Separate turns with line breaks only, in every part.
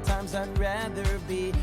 sometimes I'd rather be.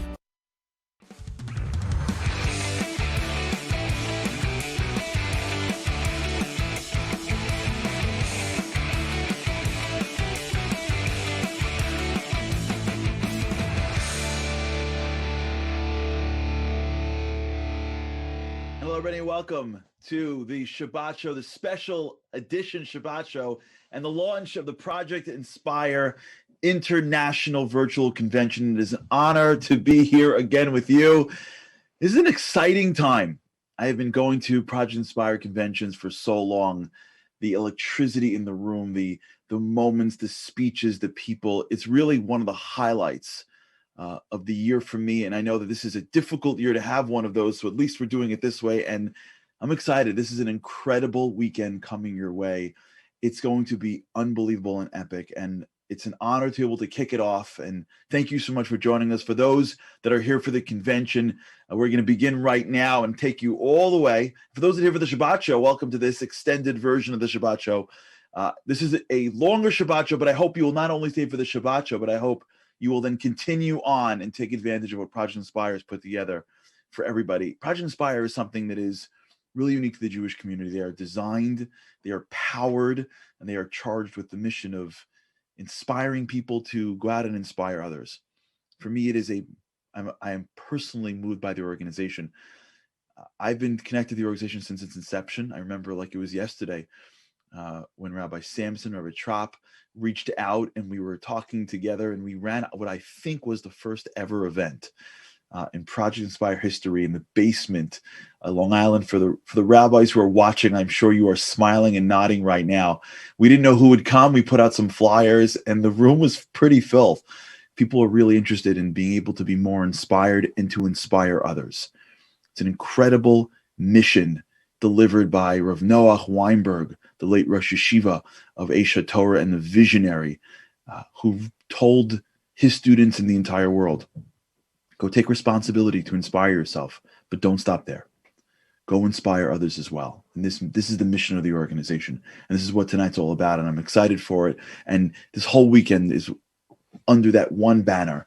Hello, everybody. Welcome to the Shabbat Show, the special edition Shabbat Show, and the launch of the Project Inspire International Virtual Convention. It is an honor to be here again with you. This is an exciting time. I have been going to Project Inspire conventions for so long. The electricity in the room, the moments, the speeches, the people, it's really one of the highlights of the year for me. And I know that this is a difficult year to have one of those, so at least we're doing it this way. And I'm excited. This is an incredible weekend coming your way. It's going to be unbelievable and epic. And it's an honor to be able to kick it off. And thank you so much for joining us. For those that are here for the convention, we're going to begin right now and take you all the way. For those that are here for the Shabbat Show, welcome to this extended version of the Shabbat Show. This is a longer Shabbat Show, but I hope you will not only stay for the Shabbat Show, but I hope you will then continue on and take advantage of what Project Inspire has put together for everybody. Project Inspire is something that is really unique to the Jewish community. They are designed, they are powered, and they are charged with the mission of inspiring people to go out and inspire others. For me, I am personally moved by the organization. I've been connected to the organization since its inception. I remember like it was yesterday when Rabbi Samson, Rabbi Trop reached out and we were talking together, and we ran what I think was the first ever event in Project Inspire history in the basement, Long Island. For the rabbis who are watching, I'm sure you are smiling and nodding right now. We didn't know who would come. We put out some flyers, and the room was pretty filled. People are really interested in being able to be more inspired and to inspire others. It's an incredible mission delivered by Rav Noach Weinberg, the late Rosh Yeshiva of Esha Torah and the visionary who told his students in the entire world, go take responsibility to inspire yourself, but don't stop there. Go inspire others as well. And this is the mission of the organization. And this is what tonight's all about. And I'm excited for it. And this whole weekend is under that one banner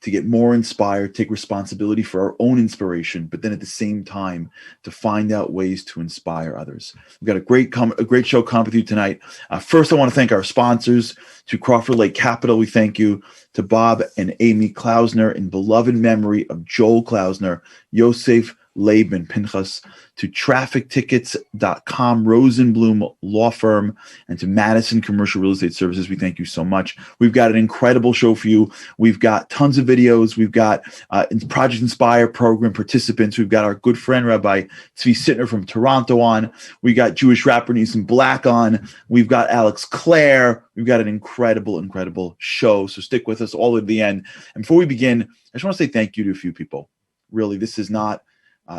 to get more inspired, take responsibility for our own inspiration, but then at the same time to find out ways to inspire others. We've got a great show coming with you tonight. First, I want to thank our sponsors. To Crawford Lake Capital, we thank you. To Bob and Amy Klausner, in beloved memory of Joel Klausner, Yosef Laban Pinchas. To traffictickets.com, Rosenblum Law Firm, and to Madison Commercial Real Estate Services, we thank you so much. We've got an incredible show for you. We've got tons of videos. We've got Project Inspire program participants. We've got our good friend Rabbi Sitner from Toronto on. We got Jewish rapper Nissan Black on. We've got Alex Clair. We've got an incredible show. So stick with us all at the end. And before we begin, I just want to say thank you to a few people. Really, this is not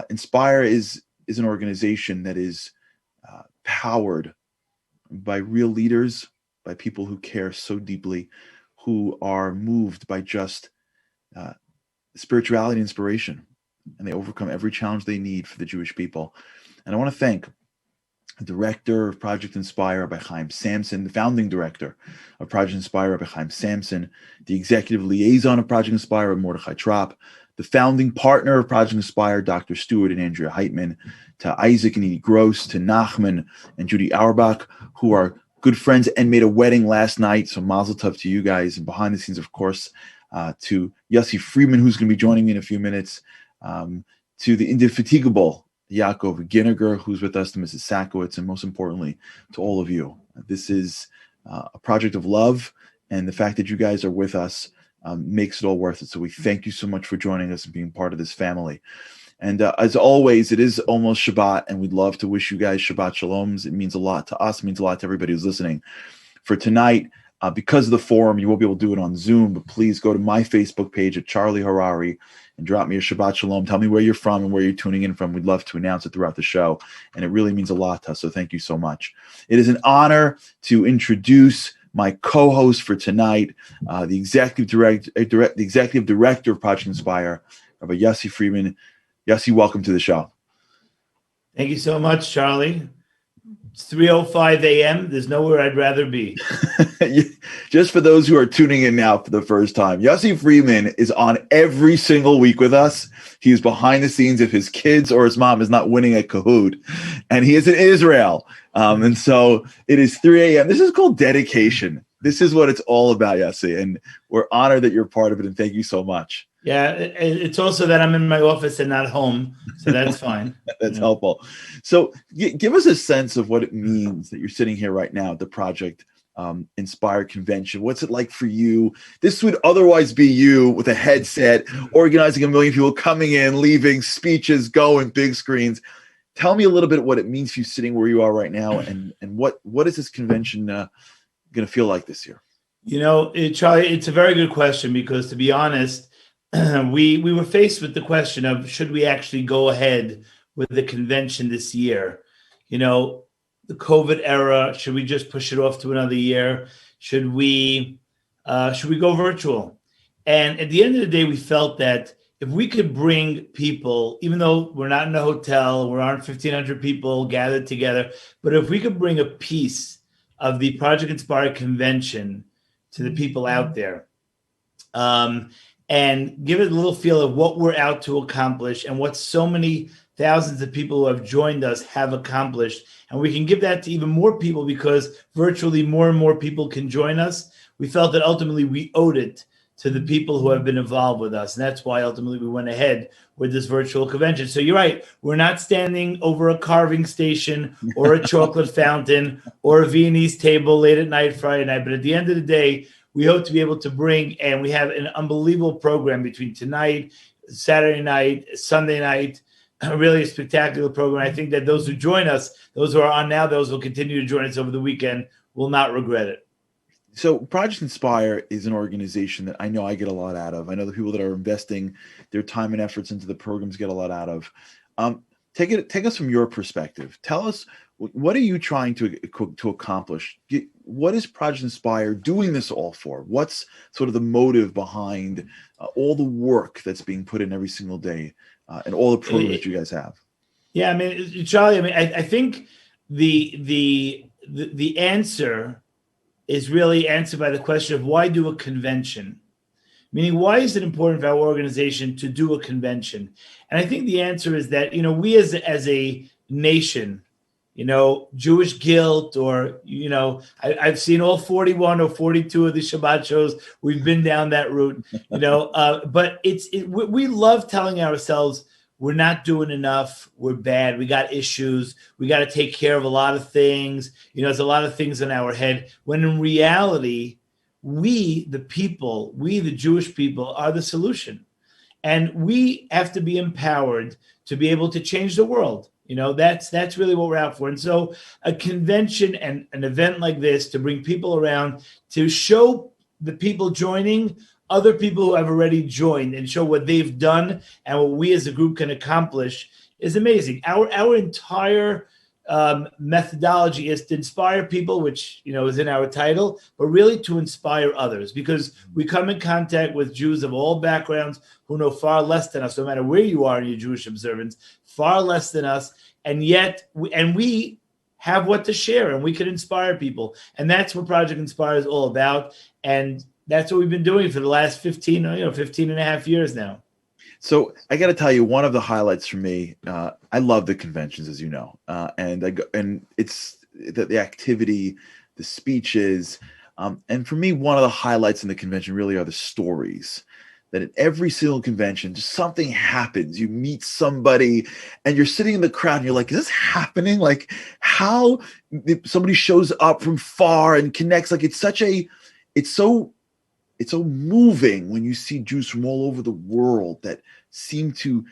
Inspire is an organization that is powered by real leaders, by people who care so deeply, who are moved by just spirituality and inspiration, and they overcome every challenge they need for the Jewish people. And I want to thank the director of Project Inspire, Rabbi Chaim Samson, the founding director of Project Inspire, Rabbi Chaim Samson, the executive liaison of Project Inspire, Mordechai Trop, the founding partner of Project Inspire, Dr. Stewart and Andrea Heitman, to Isaac and Edie Gross, to Nachman and Judy Auerbach, who are good friends and made a wedding last night. So mazel tov to you guys. And behind the scenes, of course, to Yossi Freeman, who's going to be joining me in a few minutes, to the indefatigable Yaakov Ginniger, who's with us, to Mrs. Sakowitz, and most importantly, to all of you. This is a project of love, and the fact that you guys are with us makes it all worth it. So we thank you so much for joining us and being part of this family. And as always, it is almost Shabbat, and we'd love to wish you guys Shabbat Shaloms. It means a lot to us, it means a lot to everybody who's listening. For tonight, because of the forum, you won't be able to do it on Zoom, but please go to my Facebook page at Charlie Harari and drop me a Shabbat Shalom. Tell me where you're from and where you're tuning in from. We'd love to announce it throughout the show, and it really means a lot to us, so thank you so much. It is an honor to introduce my co-host for tonight, the executive director of Project Inspire, Rabbi Yossi Freeman. Yossi, welcome to the show.
Thank you so much, Charlie. It's 3:05 a.m. There's nowhere I'd rather be.
Just for those who are tuning in now for the first time, Yossi Freeman is on every single week with us. He's behind the scenes if his kids or his mom is not winning at Kahoot, and he is in Israel. And so it is 3 a.m. This is called dedication. This is what it's all about, Yossi, and we're honored that you're part of it, and thank you so much.
Yeah, it's also that I'm in my office and not home, so that's fine.
That's helpful. So give us a sense of what it means that you're sitting here right now at the Project Inspire Convention. What's it like for you? This would otherwise be you with a headset, organizing a million people coming in, leaving, speeches, going, big screens. Tell me a little bit what it means for you sitting where you are right now, and what is this convention going to feel like this year?
Charlie, it's a very good question, because to be honest, we were faced with the question of, should we actually go ahead with the convention this year? The COVID era, should we just push it off to another year? Should we go virtual? And at the end of the day, we felt that if we could bring people, even though we're not in a hotel, we aren't 1,500 people gathered together, but if we could bring a piece of the Project Inspire convention to the people out there, and give it a little feel of what we're out to accomplish and what so many thousands of people who have joined us have accomplished. And we can give that to even more people, because virtually more and more people can join us. We felt that ultimately we owed it to the people who have been involved with us. And that's why ultimately we went ahead with this virtual convention. So you're right. We're not standing over a carving station or a chocolate fountain or a Viennese table late at night, Friday night. But at the end of the day, we hope to be able to bring, and we have an unbelievable program between tonight, Saturday night, Sunday night, really a spectacular program. I think that those who join us, those who are on now, those who will continue to join us over the weekend, will not regret it.
So Project Inspire is an organization that I know I get a lot out of. I know the people that are investing their time and efforts into the programs get a lot out of. Take us from your perspective. Tell us, what are you trying to accomplish? What is Project Inspire doing this all for? What's sort of the motive behind all the work that's being put in every single day and all the programs that you guys have?
Yeah, I mean, Charlie, I think the answer is really answered by the question of, why do a convention? Meaning, why is it important for our organization to do a convention? And I think the answer is that, we as a nation, Jewish guilt, or, I've seen all 41 or 42 of the Shabbat shows. We've been down that route, but we love telling ourselves we're not doing enough. We're bad. We got issues. We got to take care of a lot of things. There's a lot of things in our head, when in reality, we, the people, the Jewish people, are the solution. And we have to be empowered to be able to change the world. That's really what we're out for. And so a convention and an event like this, to bring people around, to show the people joining other people who have already joined, and show what they've done and what we as a group can accomplish, is amazing. Our entire methodology is to inspire people, which is in our title, but really to inspire others, because we come in contact with Jews of all backgrounds who know far less than us, no matter where you are in your Jewish observance, far less than us, and yet we have what to share, and we can inspire people. And that's what Project Inspire is all about, and that's what we've been doing for the last 15 and a half years now.
So I got to tell you, one of the highlights for me, I love the conventions, as you know, and it's the activity, the speeches, and for me, one of the highlights in the convention really are the stories. That at every single convention, just something happens. You meet somebody, and you're sitting in the crowd, and you're like, "Is this happening? Like, how somebody shows up from far and connects? Like, it's so moving when you see Jews from all over the world that seem to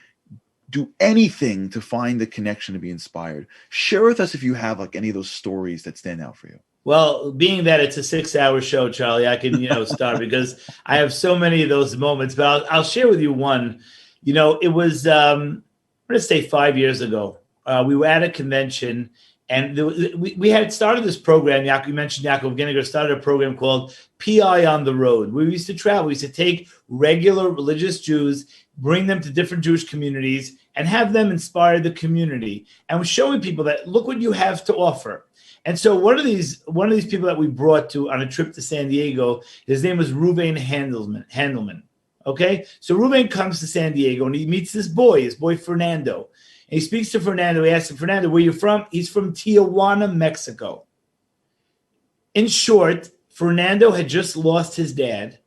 do anything to find the connection, to be inspired." Share with us if you have like any of those stories that stand out for you.
Well, being that it's a 6-hour show, Charlie, I can, start, because I have so many of those moments, but I'll share with you one. It was, I'm going to say 5 years ago. We were at a convention, and we had started this program. You mentioned Yaakov Ginniger started a program called PI on the Road. We used to travel. We used to take regular religious Jews, bring them to different Jewish communities, and have them inspire the community. And we're showing people that, look what you have to offer. And so one of these people that we brought on a trip to San Diego, his name was Reuben Handelman. Okay, so Reuben comes to San Diego and he meets his boy Fernando. And he speaks to Fernando. He asks him, Fernando, where you from? He's from Tijuana, Mexico. In short, Fernando had just lost his dad,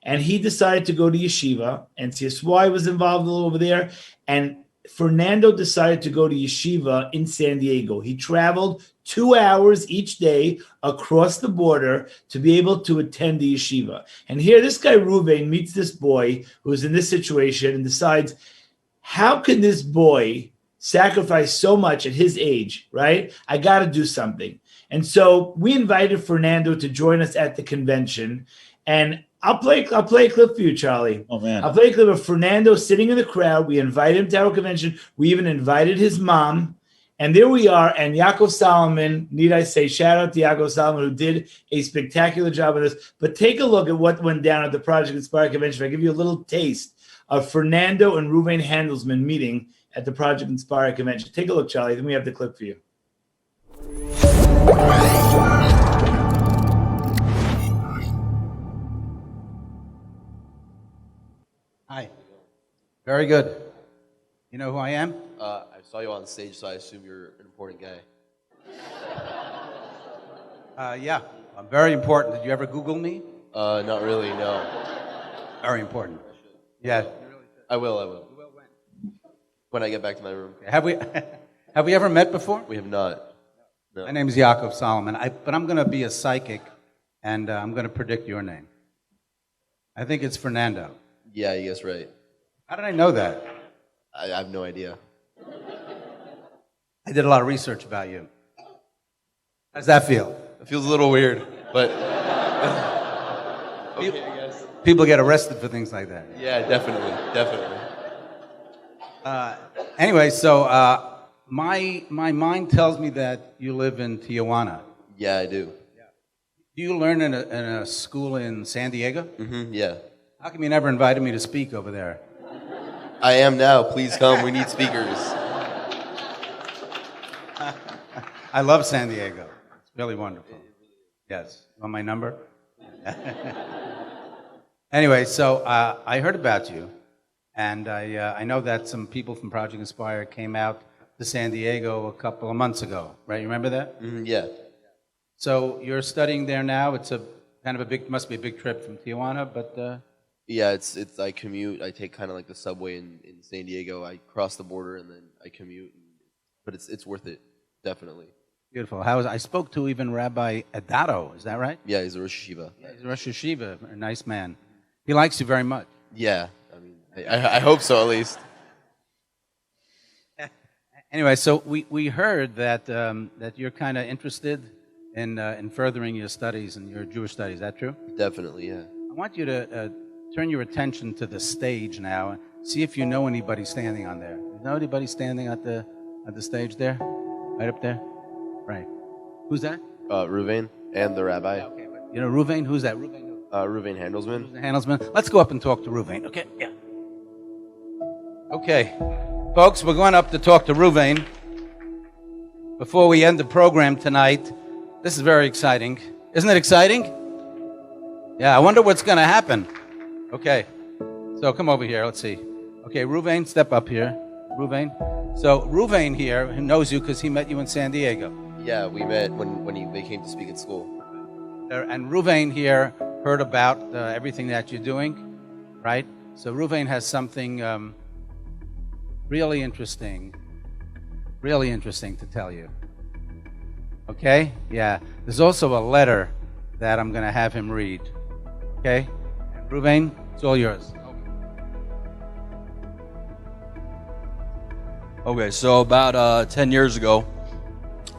and he decided to go to yeshiva, and CSY was involved a little over there, and Fernando decided to go to yeshiva in San Diego. He traveled 2 hours each day across the border to be able to attend the yeshiva. And here this guy Reuben meets this boy who's in this situation and decides, how can this boy sacrifice so much at his age, right? I got to do something. And so we invited Fernando to join us at the convention. And I'll play a clip for you, Charlie.
Oh, man.
I'll play a clip of Fernando sitting in the crowd. We invited him to our convention. We even invited his mom. And there we are. And Yaakov Solomon, need I say, shout out to Yaakov Solomon, who did a spectacular job of this. But take a look at what went down at the Project Inspire convention. I'll give you a little taste of Fernando and Reuben Handelsman meeting at the Project Inspire convention. Take a look, Charlie. Then we have the clip for you.
Hi. Very good. You know who I am?
I saw you on stage, so I assume you're an important guy.
Yeah, I'm very important. Did you ever Google me?
Not really, no.
Very important. Yeah.
I will. When I get back to my room.
Have we ever met before?
We have not. No.
My name is Yaakov Solomon, but I'm going to be a psychic, and I'm going to predict your name. I think it's Fernando.
Yeah, you guessed right.
How did I know that?
I have no idea.
I did a lot of research about you. How does that feel?
It feels a little weird, but okay, I guess.
People get arrested for things like that.
Yeah, definitely.
Anyway, so my mind tells me that you live in Tijuana.
Yeah, I do.
Do you learn in a school in San Diego?
Mm-hmm, yeah.
How come you never invited me to speak over there?
I am now. Please come. We need speakers.
I love San Diego. It's really wonderful. Yes. Want my number? Anyway, so I heard about you, and I know that some people from Project Inspire came out to San Diego a couple of months ago, right? You remember that?
Mm-hmm, yeah.
So you're studying there now. It's a kind of must be a big trip from Tijuana, but...
Yeah, it's I commute. I take kind of like the subway in San Diego. I cross the border and then I commute. But it's worth it, definitely.
Beautiful. I spoke to even Rabbi Adato, is that right?
Yeah, he's a Rosh Yeshiva.
Yeah, he's a Rosh Yeshiva, a nice man. He likes you very much.
Yeah, I mean, I hope so at least.
Anyway, so we heard that that you're kind of interested in furthering your studies and your Jewish studies. Is that true?
Definitely, yeah.
I want you to turn your attention to the stage now and see if you know anybody standing on there. You know anybody standing at the stage there? Right up there? Right. Who's that?
Reuben and the rabbi.
Yeah, okay. You know Reuben? Who's that? Reuben who?
Reuben Handelsman.
Handelsman. Let's go up and talk to Reuben. Okay? Yeah. Okay. Folks, we're going up to talk to Reuben. Before we end the program tonight, this is very exciting. Isn't it exciting? Yeah, I wonder what's going to happen. Okay, so come over here. Let's see. Okay, Reuben, step up here. Reuben. So Reuben here, who knows you because he met you in San Diego.
Yeah, we met when they came to speak at school.
And Reuben here heard about everything that you're doing, right? So Reuben has something really interesting to tell you. Okay? Yeah. There's also a letter that I'm going to have him read. Okay? Reuben, it's all yours.
Okay, so about 10 years ago,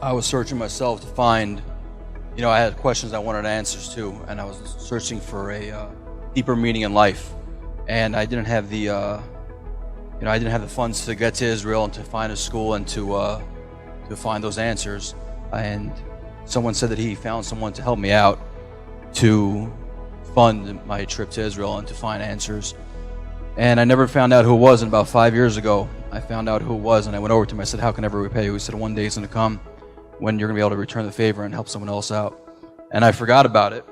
I was searching myself to find, I had questions I wanted answers to, and I was searching for a deeper meaning in life. And I didn't have the, I didn't have the funds to get to Israel and to find a school and to find those answers. And someone said that he found someone to help me out to fund my trip to Israel and to find answers. And I never found out who it was. And about 5 years ago, I found out who it was, and I went over to him. I said, "How can I ever repay you?" He said, "One day he's going to come, when you're going to be able to return the favor and help someone else out. And I forgot about it.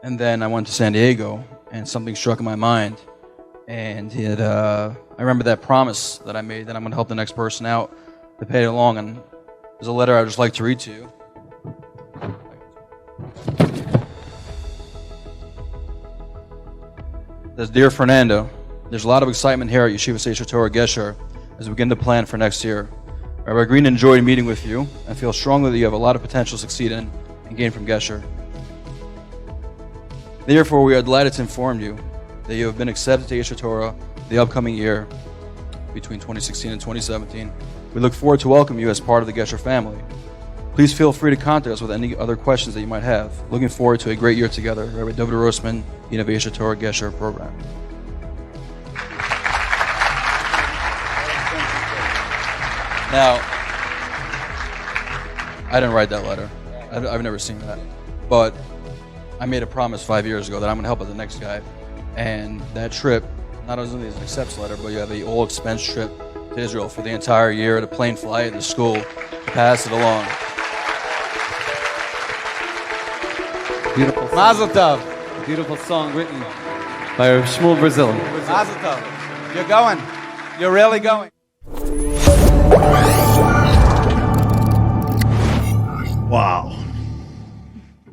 And then I went to San Diego, and something struck in my mind. And I remember that promise that I made that I'm going to help the next person out to pay it along. And there's a letter I'd just like to read to you. It says, Dear Fernando, there's a lot of excitement here at Yeshiva Sefer Torah Gesher as we begin to plan for next year. Rabbi Green enjoyed meeting with you and feel strongly that you have a lot of potential to succeed in and gain from Gesher. Therefore, we are delighted to inform you that you have been accepted to Yeshiva Torah the upcoming year between 2016 and 2017. We look forward to welcome you as part of the Gesher family. Please feel free to contact us with any other questions that you might have. Looking forward to a great year together. Rabbi David Rossman, Dean of Yeshiva Torah Gesher Program. Now, I didn't write that letter. I've never seen that. But I made a promise 5 years ago that I'm going to help out the next guy. And that trip, not only is an acceptance letter, but you have an all-expense trip to Israel for the entire year, the plane flight, the school, to pass it along.
Beautiful song.
Mazel tov.
Beautiful song written by Shmuel Brazil.
Mazel tov. You're going. You're really going.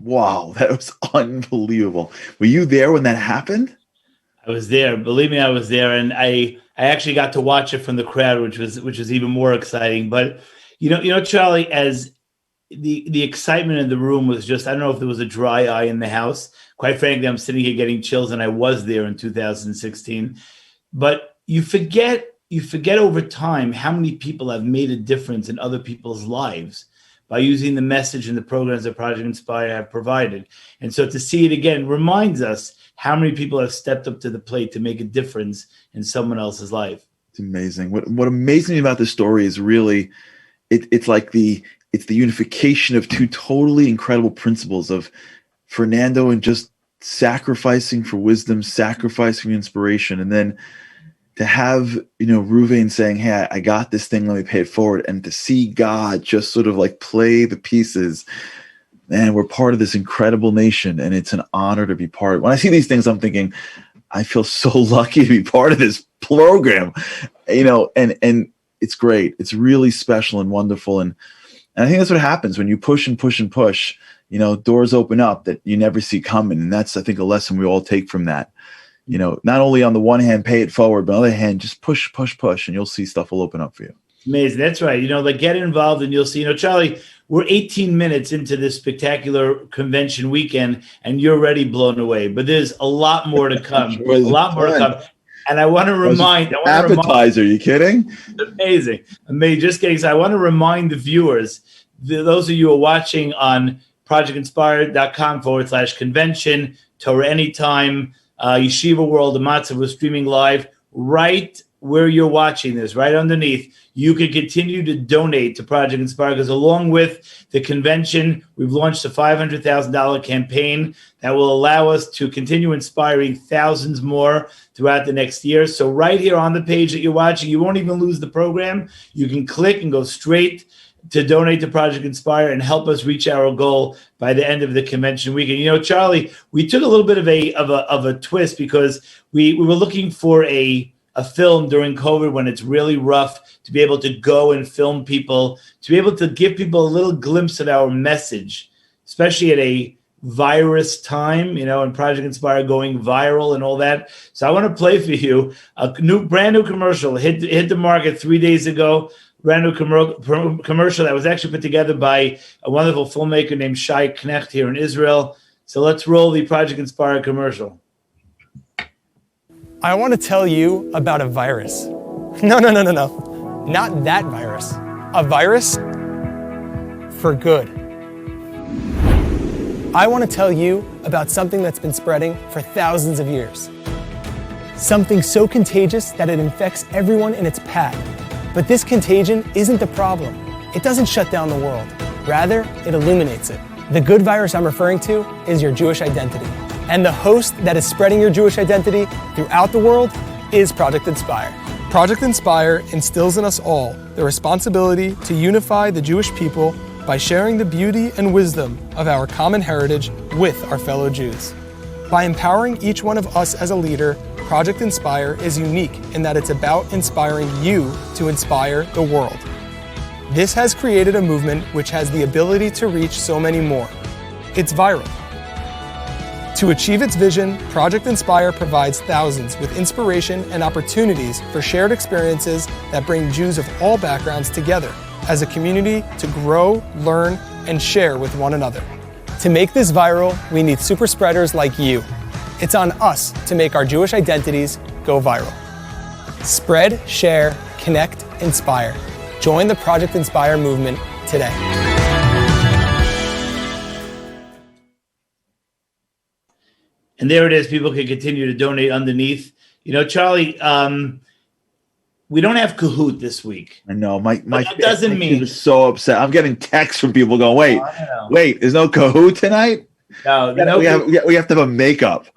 Wow, that was unbelievable. Were you there when that happened?
I was there. Believe me, I was there, and I actually got to watch it from the crowd, which was even more exciting. But you know, Charlie, as the excitement in the room was just, I don't know if there was a dry eye in the house. Quite frankly, I'm sitting here getting chills, and I was there in 2016. But you forget over time how many people have made a difference in other people's lives by using the message and the programs that Project Inspire have provided. And so to see it again reminds us how many people have stepped up to the plate to make a difference in someone else's life.
It's amazing. What amazes me about this story is really, it's the unification of two totally incredible principles of Fernando and just sacrificing for wisdom, sacrificing for inspiration, and then to have, Reuben saying, hey, I got this thing, let me pay it forward. And to see God just sort of like play the pieces. Man, we're part of this incredible nation, and it's an honor to be part of it. When I see these things, I'm thinking, I feel so lucky to be part of this program, and it's great. It's really special and wonderful. And I think that's what happens when you push and push and push, doors open up that you never see coming. And that's, I think, a lesson we all take from that. Not only on the one hand, pay it forward, but on the other hand, just push, and you'll see stuff will open up for you.
Amazing. That's right. Get involved and you'll see, Charlie, we're 18 minutes into this spectacular convention weekend and you're already blown away, but there's a lot more to come, And I want to remind,
appetizer, are you kidding?
Amazing. Just kidding. So I want to remind the viewers, those of you who are watching on projectinspired.com/convention, Torah Anytime, Yeshiva World, the Matzah, was streaming live right where you're watching this, right underneath. You can continue to donate to Project Inspire because along with the convention, we've launched a $500,000 campaign that will allow us to continue inspiring thousands more throughout the next year. So right here on the page that you're watching, you won't even lose the program. You can click and go straight to donate to Project Inspire and help us reach our goal by the end of the convention weekend. Charlie, we took a little bit of a twist because we were looking for a film during COVID when it's really rough to be able to go and film people, to be able to give people a little glimpse of our message, especially at a virus time, and Project Inspire going viral and all that. So I want to play for you a brand new commercial hit the market 3 days ago. Brand new commercial that was actually put together by a wonderful filmmaker named Shai Knecht here in Israel. So let's roll the Project Inspire commercial.
I want to tell you about a virus. No. Not that virus. A virus for good. I want to tell you about something that's been spreading for thousands of years. Something so contagious that it infects everyone in its path. But this contagion isn't the problem. It doesn't shut down the world. Rather, it illuminates it. The good virus I'm referring to is your Jewish identity. And the host that is spreading your Jewish identity throughout the world is Project Inspire. Project Inspire instills in us all the responsibility to unify the Jewish people by sharing the beauty and wisdom of our common heritage with our fellow Jews. By empowering each one of us as a leader, Project Inspire is unique in that it's about inspiring you to inspire the world. This has created a movement which has the ability to reach so many more. It's viral. To achieve its vision, Project Inspire provides thousands with inspiration and opportunities for shared experiences that bring Jews of all backgrounds together as a community to grow, learn, and share with one another. To make this viral, we need super spreaders like you. It's on us to make our Jewish identities go viral. Spread, share, connect, inspire. Join the Project Inspire movement today.
And there it is. People can continue to donate underneath. You know, Charlie, we don't have Kahoot this week.
I know. My
that doesn't mean
is so upset. I'm getting texts from people going, wait, there's no Kahoot tonight?
No,
we have to have a makeup.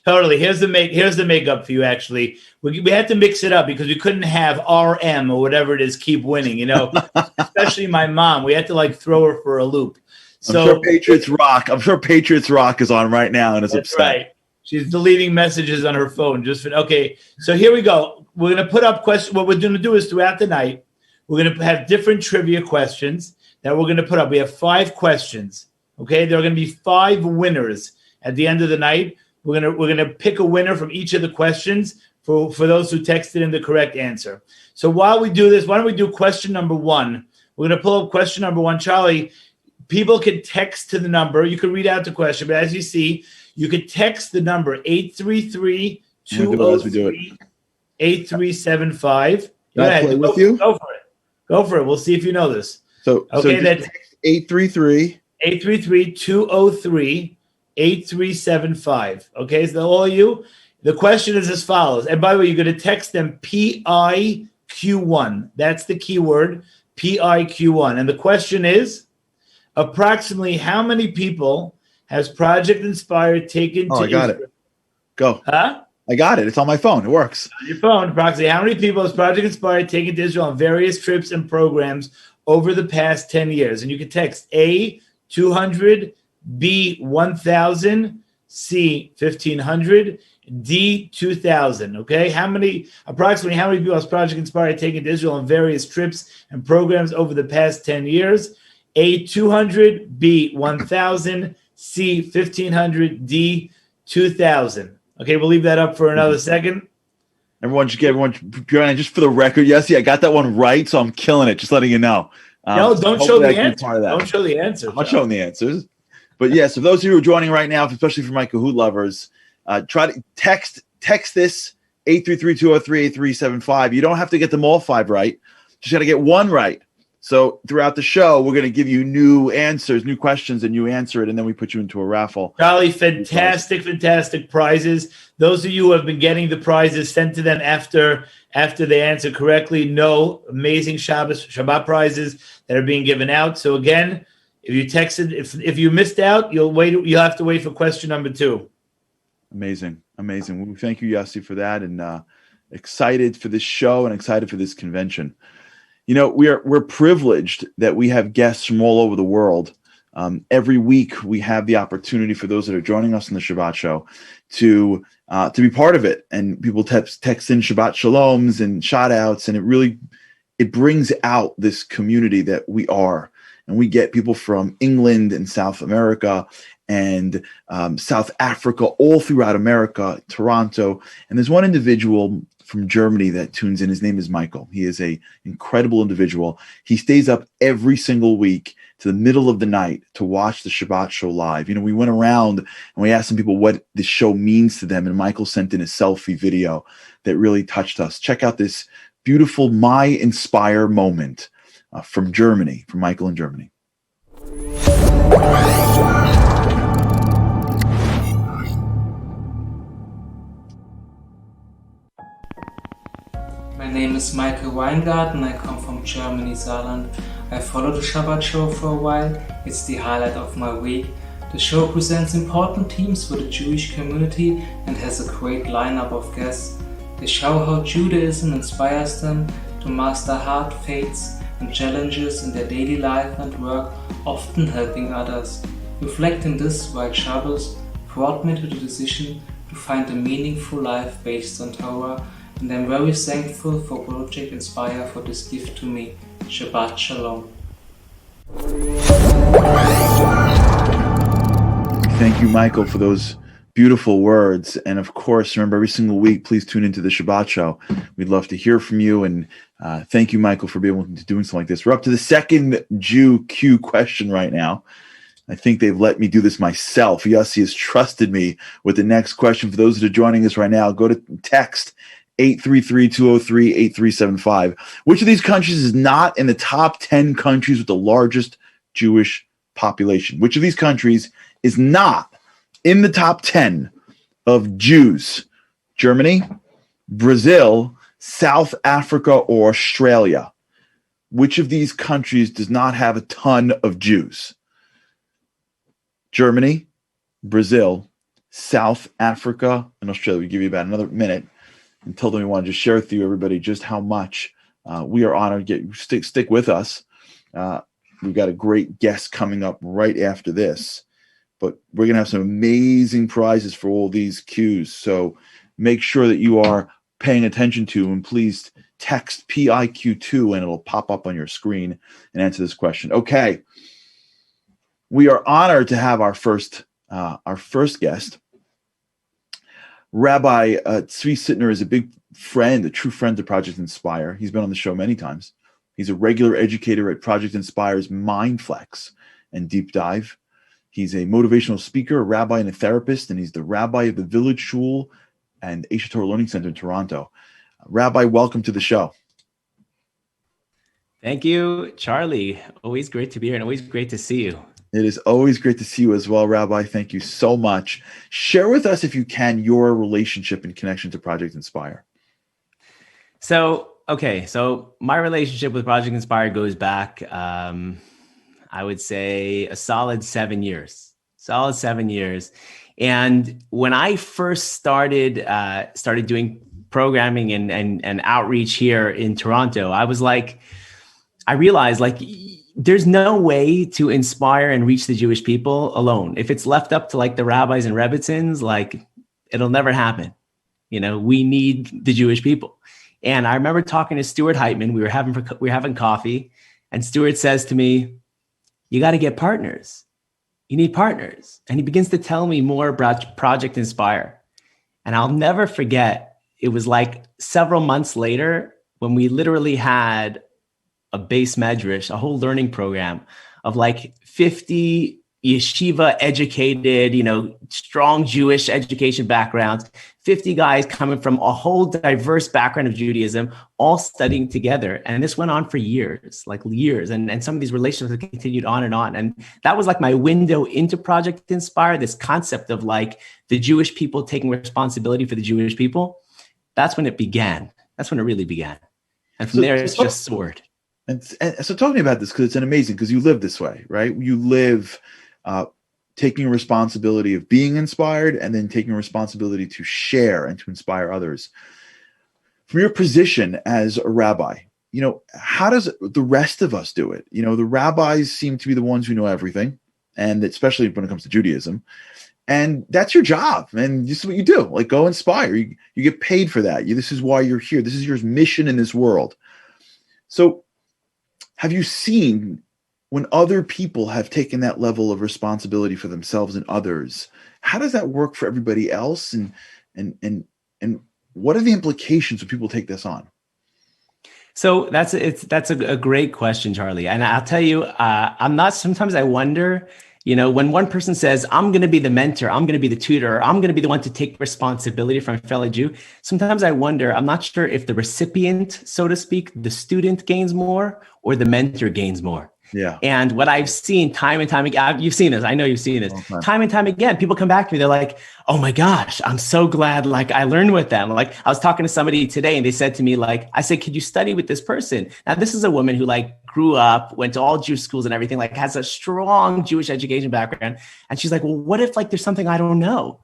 Totally. Here's the makeup for you. Actually, we had to mix it up because we couldn't have RM or whatever it is keep winning. You know, especially my mom. We had to throw her for a loop. So
I'm sure Patriots Rock is on right now and is upset.
Right. She's deleting messages on her phone. Okay. So here we go. We're going to put up questions. What we're going to do is throughout the night, we're going to have different trivia questions that we're going to put up. We have 5 questions. Okay. There are going to be 5 winners at the end of the night. We're going to pick a winner from each of the questions for those who texted in the correct answer. So while we do this, why don't we do question number 1? We're going to pull up question number 1. Charlie, people can text to the number. You can read out the question, but as you see, you could text the number 833-203-8375.
Can I play with you?
Go for it. We'll see if you know this.
So that's
833-203-8375. Okay, so all of you. The question is as follows. And by the way, you're going to text them PIQ1. That's the keyword, PIQ1. And the question is, approximately how many people has Project Inspire taken to
I got
Israel?
it. Go.
Huh?
I got it. It's on my phone. It works.
On your phone, approximately how many people has Project Inspire taken to Israel on various trips and programs over the past 10 years? And you can text A, 200, B, 1,000, C, 1,500, D, 2,000. Okay? Approximately how many people has Project Inspire taken to Israel on various trips and programs over the past 10 years? A, 200, B, 1,000, C, 1,500, D, 2,000. Okay, we'll leave that up for another second.
Everyone, just for the record, Yossi, I got that one right, so I'm killing it. Just letting you know.
No, don't show the answer. Don't show the answer.
I'm not showing the answers. But yes, for those of you who are joining right now, especially for my Kahoot lovers, try to text this 833-203-8375. You don't have to get them all 5 right. Just got to get 1 right. So throughout the show, we're going to give you new answers, new questions, and you answer it, and then we put you into a raffle.
Charlie, fantastic prizes. Those of you who have been getting the prizes sent to them after they answer correctly, no amazing Shabbat prizes that are being given out. So again, if you texted, if you missed out, you'll have to wait for question number 2.
Amazing. Well, thank you, Yossi, for that, and excited for this show and excited for this convention. You know, we're privileged that we have guests from all over the world. Every week we have the opportunity for those that are joining us in the Shabbat show to be part of it. And people text in Shabbat shaloms and shout outs, and it brings out this community that we are. And we get people from England and South America and South Africa, all throughout America, Toronto. And there's one individual from Germany that tunes in. His name is Michael. He is an incredible individual. He stays up every single week to the middle of the night to watch the Shabbat show live. You know, we went around and we asked some people what the show means to them, and Michael sent in a selfie video that really touched us. Check out this beautiful My Inspire moment from Germany, from Michael in Germany.
My name is Michael Weingarten. I come from Germany, Saarland. I follow the Shabbat show for a while. It's the highlight of my week. The show presents important themes for the Jewish community and has a great lineup of guests. They show how Judaism inspires them to master hard fates and challenges in their daily life and work, often helping others. Reflecting this while Shabbos brought me to the decision to find a meaningful life based on Torah, and I'm very thankful for Project Inspire for this gift to me. Shabbat Shalom.
Thank you, Michael, for those beautiful words. And of course, remember, every single week, please tune into the Shabbat show. We'd love to hear from you. And thank you, Michael, for being able to doing something like this. We're up to the second Jew Q question right now. I think they've let me do this myself. Yossi has trusted me with the next question. For those that are joining us right now, go to text 833-203-8375. Which of these countries is not in the top 10 countries with the largest Jewish population? Which of these countries is not in the top 10 of Jews? Germany, Brazil, South Africa, or Australia? Which of these countries does not have a ton of Jews? Germany, Brazil, South Africa, and Australia. We give you about another minute until then. We want to just share with you, everybody, just how much we are honored. Stick with us. We've got a great guest coming up right after this, but we're going to have some amazing prizes for all these Qs. So make sure that you are paying attention to, and please text PIQ2 and it'll pop up on your screen and answer this question. Okay. We are honored to have our first guest. Rabbi Tzvi Sitner is a big friend, a true friend to Project Inspire. He's been on the show many times. He's a regular educator at Project Inspire's Mindflex and Deep Dive. He's a motivational speaker, a rabbi, and a therapist, and he's the rabbi of the Village Shul and Aish Torah Learning Center in Toronto. Rabbi, welcome to the show.
Thank you, Charlie. Always great to be here and always great to see you.
It is always great to see you as well, Rabbi. Thank you so much. Share with us, if you can, your relationship and connection to Project Inspire.
So my relationship with Project Inspire goes back, I would say, a solid 7 years. And when I first started doing programming and outreach here in Toronto, I realized there's no way to inspire and reach the Jewish people alone. If it's left up to the rabbis and rebbitzins, it'll never happen. We need the Jewish people. And I remember talking to Stuart Heitman. We were having coffee, and Stuart says to me, "You got to get partners. You need partners." And he begins to tell me more about Project Inspire. And I'll never forget, it was several months later when we literally had a base medrash, a whole learning program of 50 yeshiva educated, strong Jewish education backgrounds, 50 guys coming from a whole diverse background of Judaism, all studying together. And this went on for years. And some of these relationships have continued on. And that was my window into Project Inspire, this concept of the Jewish people taking responsibility for the Jewish people. That's when it began. That's when it really began. And from there, it's just soared.
And so talk to me about this, because it's amazing, because you live this way, right? You live taking responsibility of being inspired and then taking responsibility to share and to inspire others. From your position as a rabbi, how does the rest of us do it? The rabbis seem to be the ones who know everything, and especially when it comes to Judaism. And that's your job. And this is what you do. Go inspire. You get paid for that. This is why you're here. This is your mission in this world. So have you seen when other people have taken that level of responsibility for themselves and others, how does that work for everybody else? And what are the implications when people take this on?
So that's a great question, Charlie. And I'll tell you, sometimes I wonder, when one person says, I'm going to be the mentor, I'm going to be the tutor, I'm going to be the one to take responsibility from a fellow Jew. Sometimes I wonder, I'm not sure if the recipient, so to speak, the student gains more or the mentor gains more.
Yeah.
And what I've seen time and time again, you've seen this, I know you've seen this, time and time again, people come back to me, they're like, oh my gosh, I'm so glad I learned with them. I was talking to somebody today and they said to me, I said, could you study with this person? Now, this is a woman who grew up, went to all Jewish schools and everything, has a strong Jewish education background. And she's like, well, what if there's something I don't know?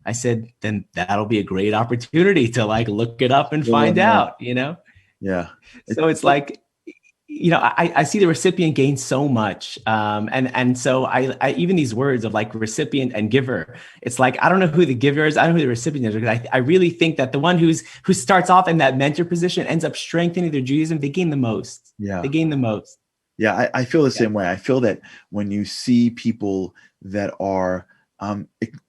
I said, then that'll be a great opportunity to like look it up and find out, you know?
Yeah.
So it's like, you know, I see the recipient gain so much. And so I even these words of like recipient and giver, it's like, I don't know who the giver is. I don't know who the recipient is. Because I really think that the one who starts off in that mentor position ends up strengthening their Judaism. They gain the most.
Yeah.
They gain the most.
Yeah. I feel the same way. I feel that when you see people that are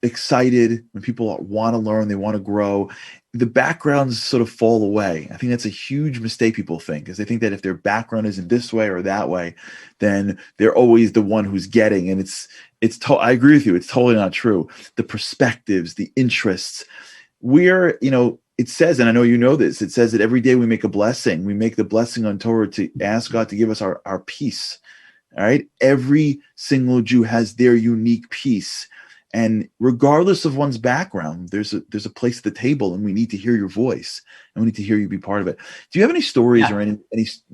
excited, when people want to learn, they want to grow, the backgrounds sort of fall away. I think that's a huge mistake people think, because they think that if their background isn't this way or that way, then they're always the one who's getting. And I agree with you. It's totally not true. The perspectives, the interests, it says, and I know you know this, it says that every day we make a blessing. We make the blessing on Torah to ask God to give us our peace. All right. Every single Jew has their unique peace. And regardless of one's background, there's a place at the table, and we need to hear your voice, and we need to hear you be part of it. Do you have any stories or any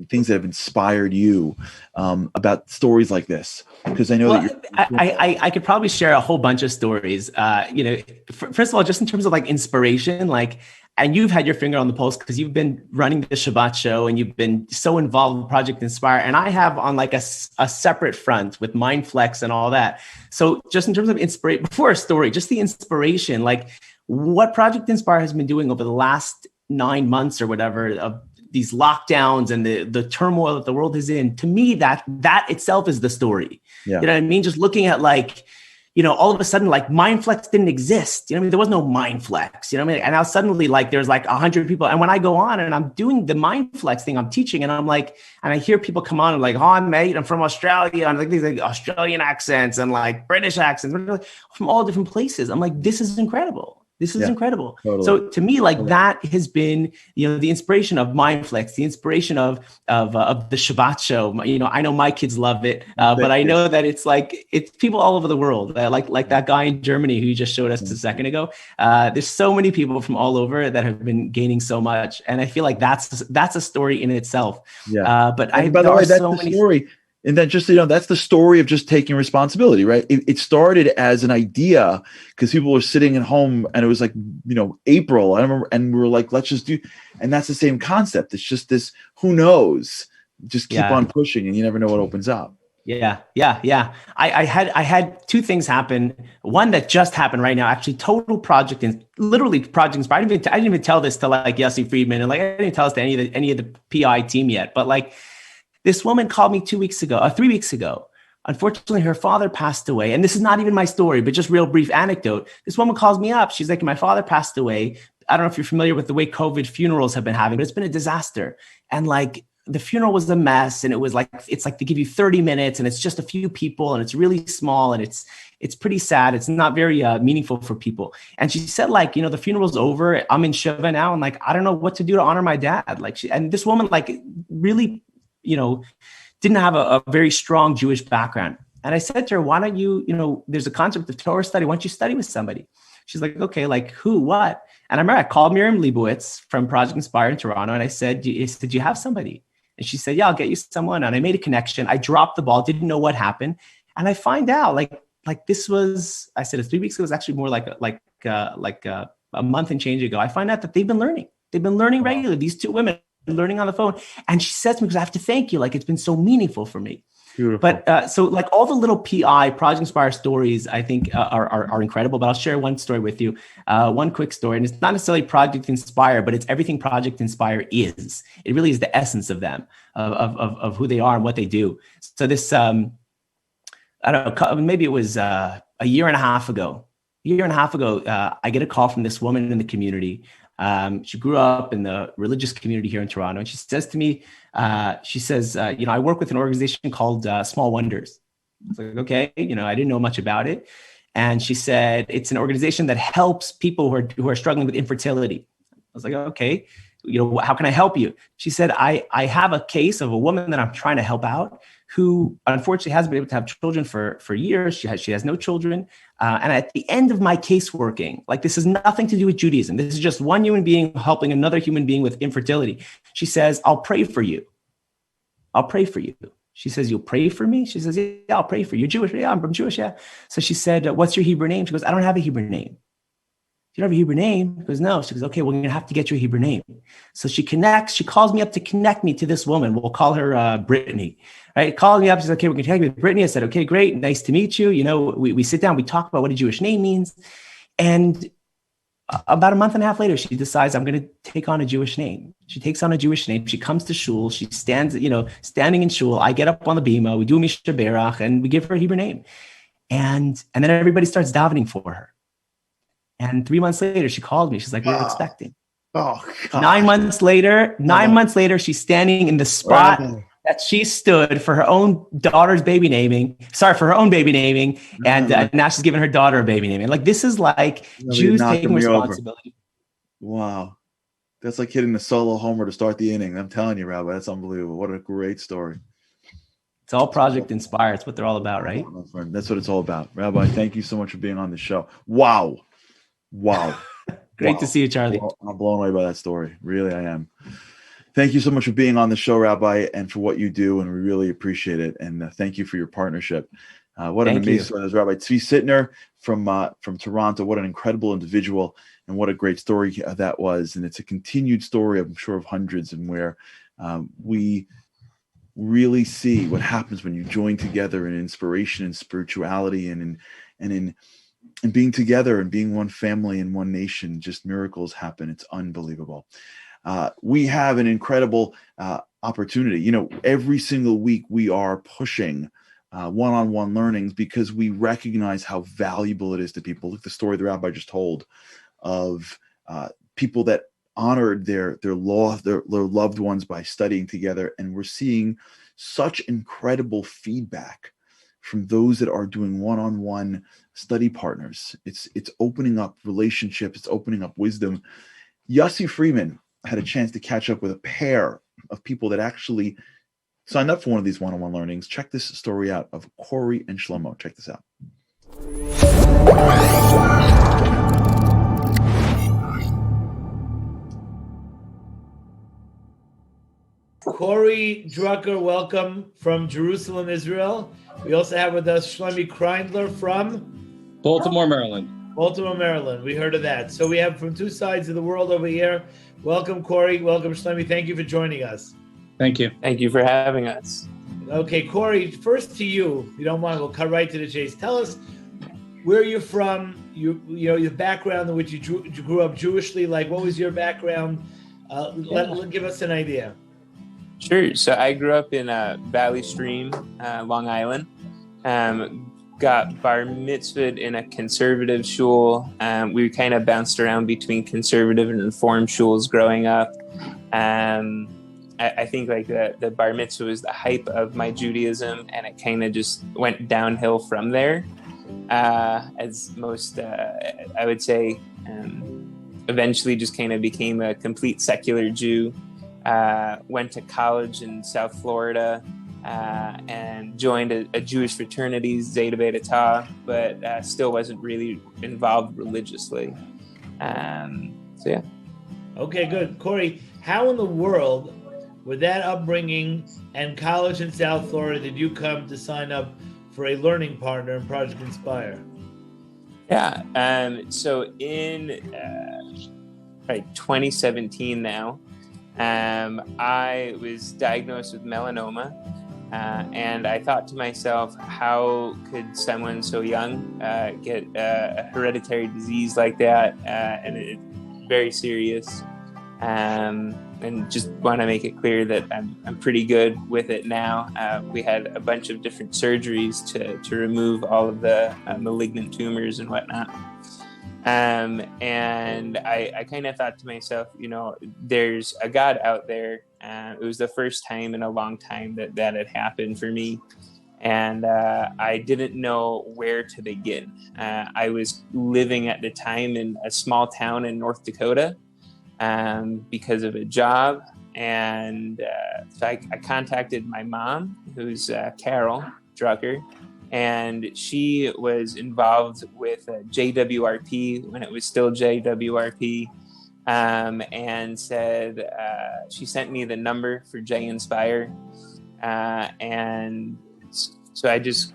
things that have inspired you about stories like this? Because I know
I could probably share a whole bunch of stories. First of all, just in terms of like inspiration, and you've had your finger on the pulse because you've been running the Shabbat show and you've been so involved with Project Inspire. And I have on like a separate front with MindFlex and all that. So just in terms of inspiration, before a story, just the inspiration, like what Project Inspire has been doing over the last 9 months or whatever of these lockdowns and the turmoil that the world is in, to me, that itself is the story.
Yeah.
You know what I mean? Just looking at like, all of a sudden, like MindFlex didn't exist. You know what I mean? There was no MindFlex, you know what I mean? And now suddenly like, there's like 100 people. And when I go on and I'm doing the MindFlex thing, I'm teaching and I'm like, and I hear people come on and like, hi mate, I'm from Australia. And like these like Australian accents and like British accents from all different places. I'm like, this is incredible. This is incredible. Totally. So to me, like that has been, the inspiration of MindFlex, the inspiration of the Shabbat show. I know my kids love it, but I know that it's people all over the world, like that guy in Germany who you just showed us a second ago. There's so many people from all over that have been gaining so much, and I feel like that's a story in itself. Yeah. By the way, that's the story.
And then just, that's the story of just taking responsibility, right? It started as an idea because people were sitting at home and it was like, April, I remember, and we were like, let's just do, and that's the same concept. It's just this, who knows, just keep on pushing and you never know what opens up.
Yeah. I had two things happen. One that just happened right now, actually total project and literally Project Inspire. I didn't even tell this to like Yossi Freeman and like, I didn't tell this to any of the PI team yet, but like, this woman called me 3 weeks ago. Unfortunately, her father passed away. And this is not even my story, but just real brief anecdote. This woman calls me up. She's like, my father passed away. I don't know if you're familiar with the way COVID funerals have been having, but it's been a disaster. And like the funeral was a mess. And it's like they give you 30 minutes and it's just a few people and it's really small and it's pretty sad. It's not very meaningful for people. And she said like, the funeral's over. I'm in Shiva now. And like, I don't know what to do to honor my dad. And this woman like really, didn't have a very strong Jewish background. And I said to her, why don't you, there's a concept of Torah study. Why don't you study with somebody? She's like, okay, like who, what? And I remember I called Miriam Leibowitz from Project Inspire in Toronto. And I said, do you have somebody? And she said, yeah, I'll get you someone. And I made a connection. I dropped the ball, didn't know what happened. And I find out like this was, I said 3 weeks ago, it was actually more like a month and change ago. I find out that they've been learning. They've been learning regularly. These two women learning on the phone. And she says to me, because I have to thank you, like it's been so meaningful for me. Beautiful. But so like all the little PI Project Inspire stories, I think are incredible, but I'll share one story with you. One quick story. And it's not necessarily Project Inspire, but it's everything Project Inspire is. It really is the essence of them, of who they are and what they do. So this, I don't know, maybe it was a year and a half ago, I get a call from this woman in the community. She grew up in the religious community here in Toronto. And she says to me, I work with an organization called Small Wonders. I was like, okay, I didn't know much about it. And she said, it's an organization that helps people who are struggling with infertility. I was like, okay, how can I help you? She said, I have a case of a woman that I'm trying to help out who unfortunately hasn't been able to have children for years. She has no children. And at the end of my case working, like this has nothing to do with Judaism. This is just one human being helping another human being with infertility. She says, I'll pray for you. I'll pray for you. She says, you'll pray for me? She says, yeah, I'll pray for you. You're Jewish? Yeah, I'm from Jewish. Yeah. So she said, what's your Hebrew name? She goes, I don't have a Hebrew name. you don't have a Hebrew name? He goes, no. She goes, okay, well, we're going to have to get you a Hebrew name. So she calls me up to connect me to this woman. We'll call her Brittany, right? Calling me up. She's like, okay, we're going to connect me with Brittany. I said, okay, great. Nice to meet you. We sit down, we talk about what a Jewish name means. And about a month and a half later, she decides I'm going to take on a Jewish name. She takes on a Jewish name. She comes to shul. She stands, standing in shul. I get up on the bima. We do Mishnah Berach and we give her a Hebrew name. And then everybody starts davening for her. And 3 months later, she called me. She's like, we're expecting.
Oh, God.
9 months later, she's standing in the spot that she stood for her own daughter's baby naming. For her own baby naming. And now she's giving her daughter a baby naming. Like, this is like Jews taking responsibility.
Wow. That's like hitting the solo homer to start the inning. I'm telling you, Rabbi, that's unbelievable. What a great story.
It's all Project Inspire. It's what they're all about, right?
That's what it's all about. Rabbi, thank you so much for being on the show. Wow.
Great to see you, Charlie.
I'm blown away by that story. Really, I am. Thank you so much for being on the show, Rabbi, and for what you do, and we really appreciate it. And thank you for your partnership. What an amazing story. There's Rabbi Yossi Freeman from Toronto. What an incredible individual, and what a great story that was. And it's a continued story, I'm sure, of hundreds, and where we really see what happens when you join together in inspiration and spirituality and in being together and being one family and one nation. Just miracles happen. It's unbelievable. We have an incredible opportunity. Every single week we are pushing one-on-one learnings because we recognize how valuable it is to people. Look at the story the rabbi just told of people that honored their loved ones by studying together. And we're seeing such incredible feedback from those that are doing one-on-one study partners. It's opening up relationships. It's opening up wisdom. Yossi Freeman had a chance to catch up with a pair of people that actually signed up for one of these one-on-one learnings. Check this story out of Corey and Shlomo. Check this out.
Corey Drucker, welcome from Jerusalem, Israel. We also have with us Shlomi Kreindler from
Baltimore, Maryland.
Baltimore, Maryland. We heard of that. So we have from two sides of the world over here. Welcome, Corey. Welcome, Shlomi. Thank you for joining us.
Thank you.
Thank you for having us.
Okay, Corey, first to you. If you don't mind, we'll cut right to the chase. Tell us where you're from, your background in which you grew up Jewishly. Like, what was your background? Give us an idea.
Sure. So I grew up in Valley Stream, Long Island. Got bar mitzvahed in a conservative shul. We kind of bounced around between conservative and reform shuls growing up. I think like the bar mitzvah was the hype of my Judaism, and it kind of just went downhill from there. As most, I would say, eventually just kind of became a complete secular Jew. Went to college in South Florida and joined a Jewish fraternity, Zeta Beta Tau, but still wasn't really involved religiously. So yeah.
Okay, good. Corey, how in the world, with that upbringing and college in South Florida, did you come to sign up for a learning partner in Project Inspire?
Yeah. So in 2017 now, I was diagnosed with melanoma, and I thought to myself, how could someone so young get a hereditary disease like that, and it's very serious, and just want to make it clear that I'm pretty good with it now. We had a bunch of different surgeries to remove all of the malignant tumors and whatnot. And I kind of thought to myself, there's a God out there. It was the first time in a long time that had happened for me. And I didn't know where to begin. I was living at the time in a small town in North Dakota because of a job. And so I contacted my mom, who's Carol Drucker. And she was involved with JWRP when it was still JWRP, and said she sent me the number for J Inspire, and so I just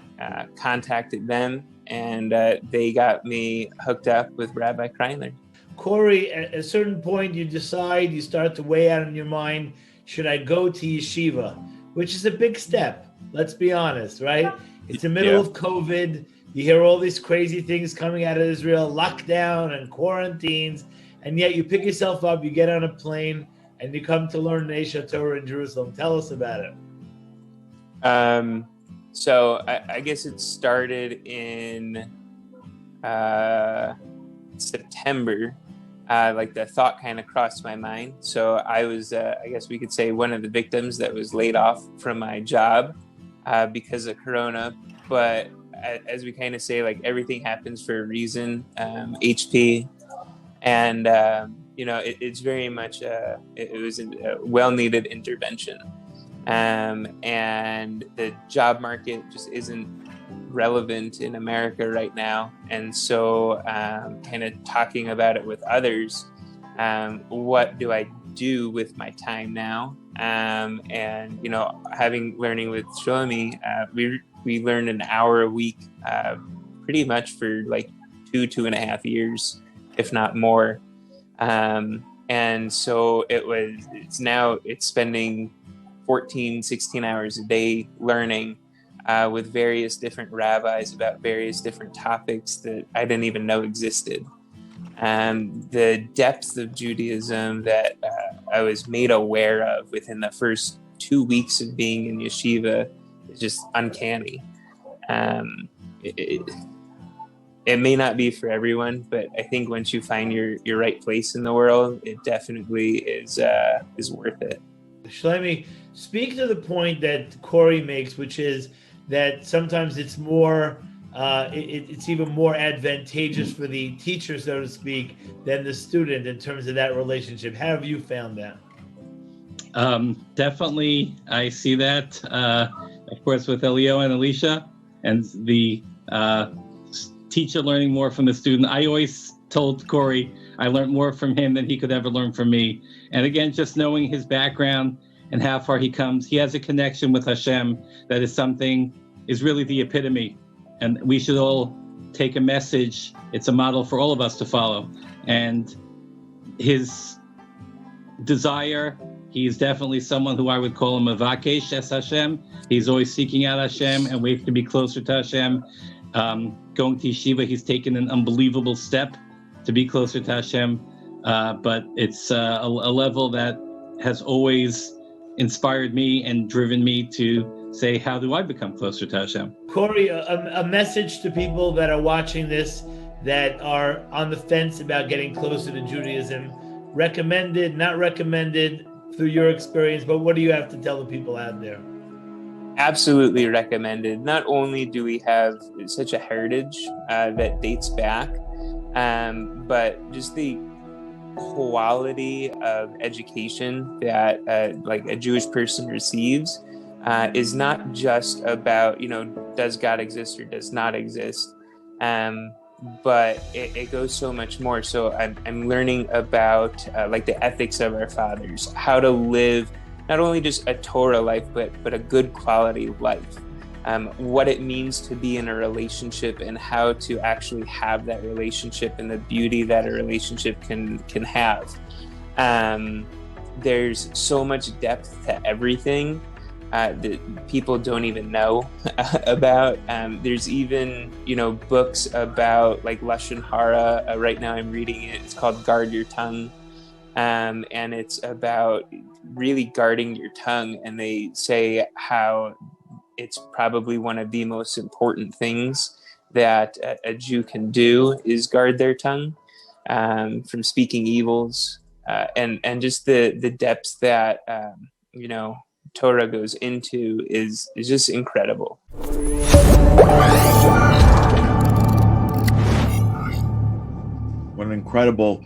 contacted them, and they got me hooked up with Rabbi Kreindler.
Corey, at a certain point, you decide, you start to weigh out in your mind, should I go to yeshiva? Which is a big step. Let's be honest, right? It's the middle of COVID. You hear all these crazy things coming out of Israel, lockdown and quarantines, and yet you pick yourself up, you get on a plane, and you come to learn Nesha Torah in Jerusalem. Tell us about it.
So I guess it started in September. Like the thought kind of crossed my mind. So I was, I guess we could say, one of the victims that was laid off from my job because of Corona. But as we kind of say, like everything happens for a reason. HP, and it's very much it was a well-needed intervention. And the job market just isn't relevant in America right now. And so kind of talking about it with others, what do I do with my time now? And, learning with Shlomi, we learned an hour a week pretty much for like 2.5 years, if not more. And so it's spending 14, 16 hours a day learning with various different rabbis about various different topics that I didn't even know existed. The depth of Judaism that I was made aware of within the first 2 weeks of being in yeshiva is just uncanny. It may not be for everyone, but I think once you find your right place in the world, it definitely is worth it.
Shlomi, speak to the point that Corey makes, which is that sometimes it's more, it's even more advantageous for the teacher, so to speak, than the student in terms of that relationship. How have you found that?
Definitely, I see that. Of course, with Elio and Alicia, and the teacher learning more from the student. I always told Corey I learned more from him than he could ever learn from me. And again, just knowing his background and how far he comes, he has a connection with Hashem that is really the epitome. And we should all take a message. It's a model for all of us to follow. And his desire, he's definitely someone who I would call him a vakesh es Hashem. He's always seeking out Hashem and ways to be closer to Hashem. Going to yeshiva, he's taken an unbelievable step to be closer to Hashem. But it's a level that has always inspired me and driven me to say, how do I become closer to Hashem?
Corey, a message to people that are watching this, that are on the fence about getting closer to Judaism. Recommended, not recommended, through your experience, but what do you have to tell the people out there?
Absolutely recommended. Not only do we have such a heritage that dates back, but just the quality of education that like a Jewish person receives is not just about, does God exist or does not exist, but it goes so much more. So I'm learning about like the ethics of our fathers, how to live not only just a Torah life, but a good quality life, what it means to be in a relationship and how to actually have that relationship and the beauty that a relationship can have. There's so much depth to everything that people don't even know about. There's even, books about like Lashon Hara. Right now I'm reading it. It's called Guard Your Tongue. And it's about really guarding your tongue. And they say how it's probably one of the most important things that a Jew can do is guard their tongue from speaking evils, and just the depths that, Torah goes into is just incredible.
What an incredible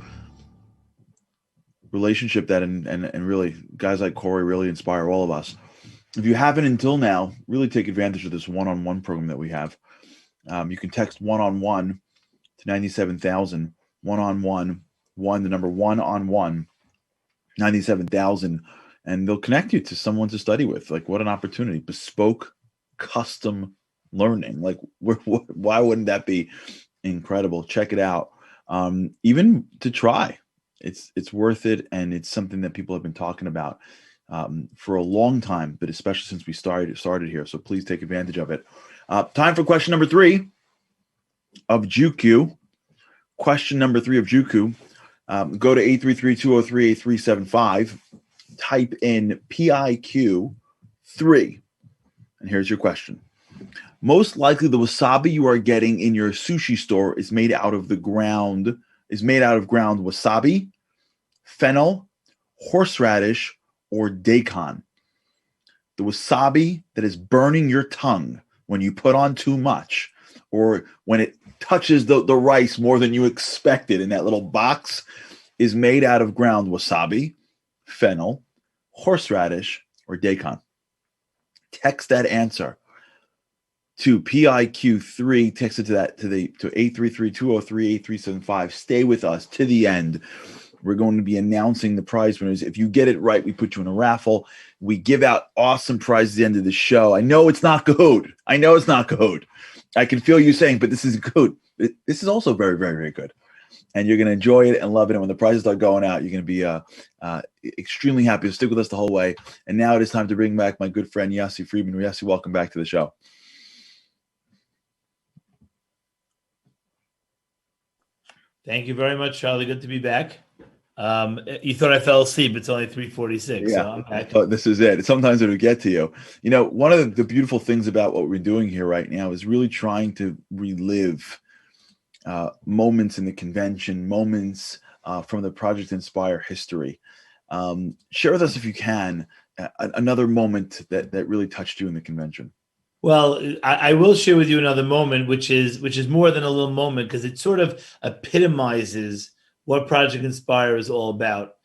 relationship that and really guys like Corey really inspire all of us. If you haven't until now, really take advantage of this one-on-one program that we have. You can text one-on-one to 97,000, one-on-one, the number one-on-one, 97,000, and they'll connect you to someone to study with. Like, what an opportunity. Bespoke, custom learning. Like, why wouldn't that be incredible? Check it out. even to try. It's worth it, and it's something that people have been talking about for a long time, but especially since we started here. So please take advantage of it. Time for question number 3 of JUQ. Question number 3 of JUQ. Go to 833-203-8375. Type in PIQ 3, and here's your question. Most likely, the wasabi you are getting in your sushi store is made out of ground wasabi, fennel, horseradish, or daikon. The wasabi that is burning your tongue when you put on too much, or when it touches the rice more than you expected in that little box, is made out of ground wasabi, fennel, horseradish, or daikon. Text that answer to PIQ3. Text it to 833-203-8375. Stay with us to the end. We're going to be announcing the prize winners. If you get it right, we put you in a raffle. We give out awesome prizes at the end of the show. I know it's not good. I can feel you saying, but this is good. This is also very, very, very good. And you're going to enjoy it and love it. And when the prizes start going out, you're going to be extremely happy. So stick with us the whole way. And now it is time to bring back my good friend, Yossi Freeman. Yossi, welcome back to the show.
Thank you very much, Charlie. Good to be back. You thought I fell asleep. It's only 3:46.
Yeah,
so I'm back.
This is it. Sometimes it'll get to you. You know, one of the beautiful things about what we're doing here right now is really trying to relive moments in the convention, moments from the Project Inspire history. Share with us, if you can, another moment that really touched you in the convention.
Well, I will share with you another moment, which is more than a little moment, because it sort of epitomizes what Project Inspire is all about.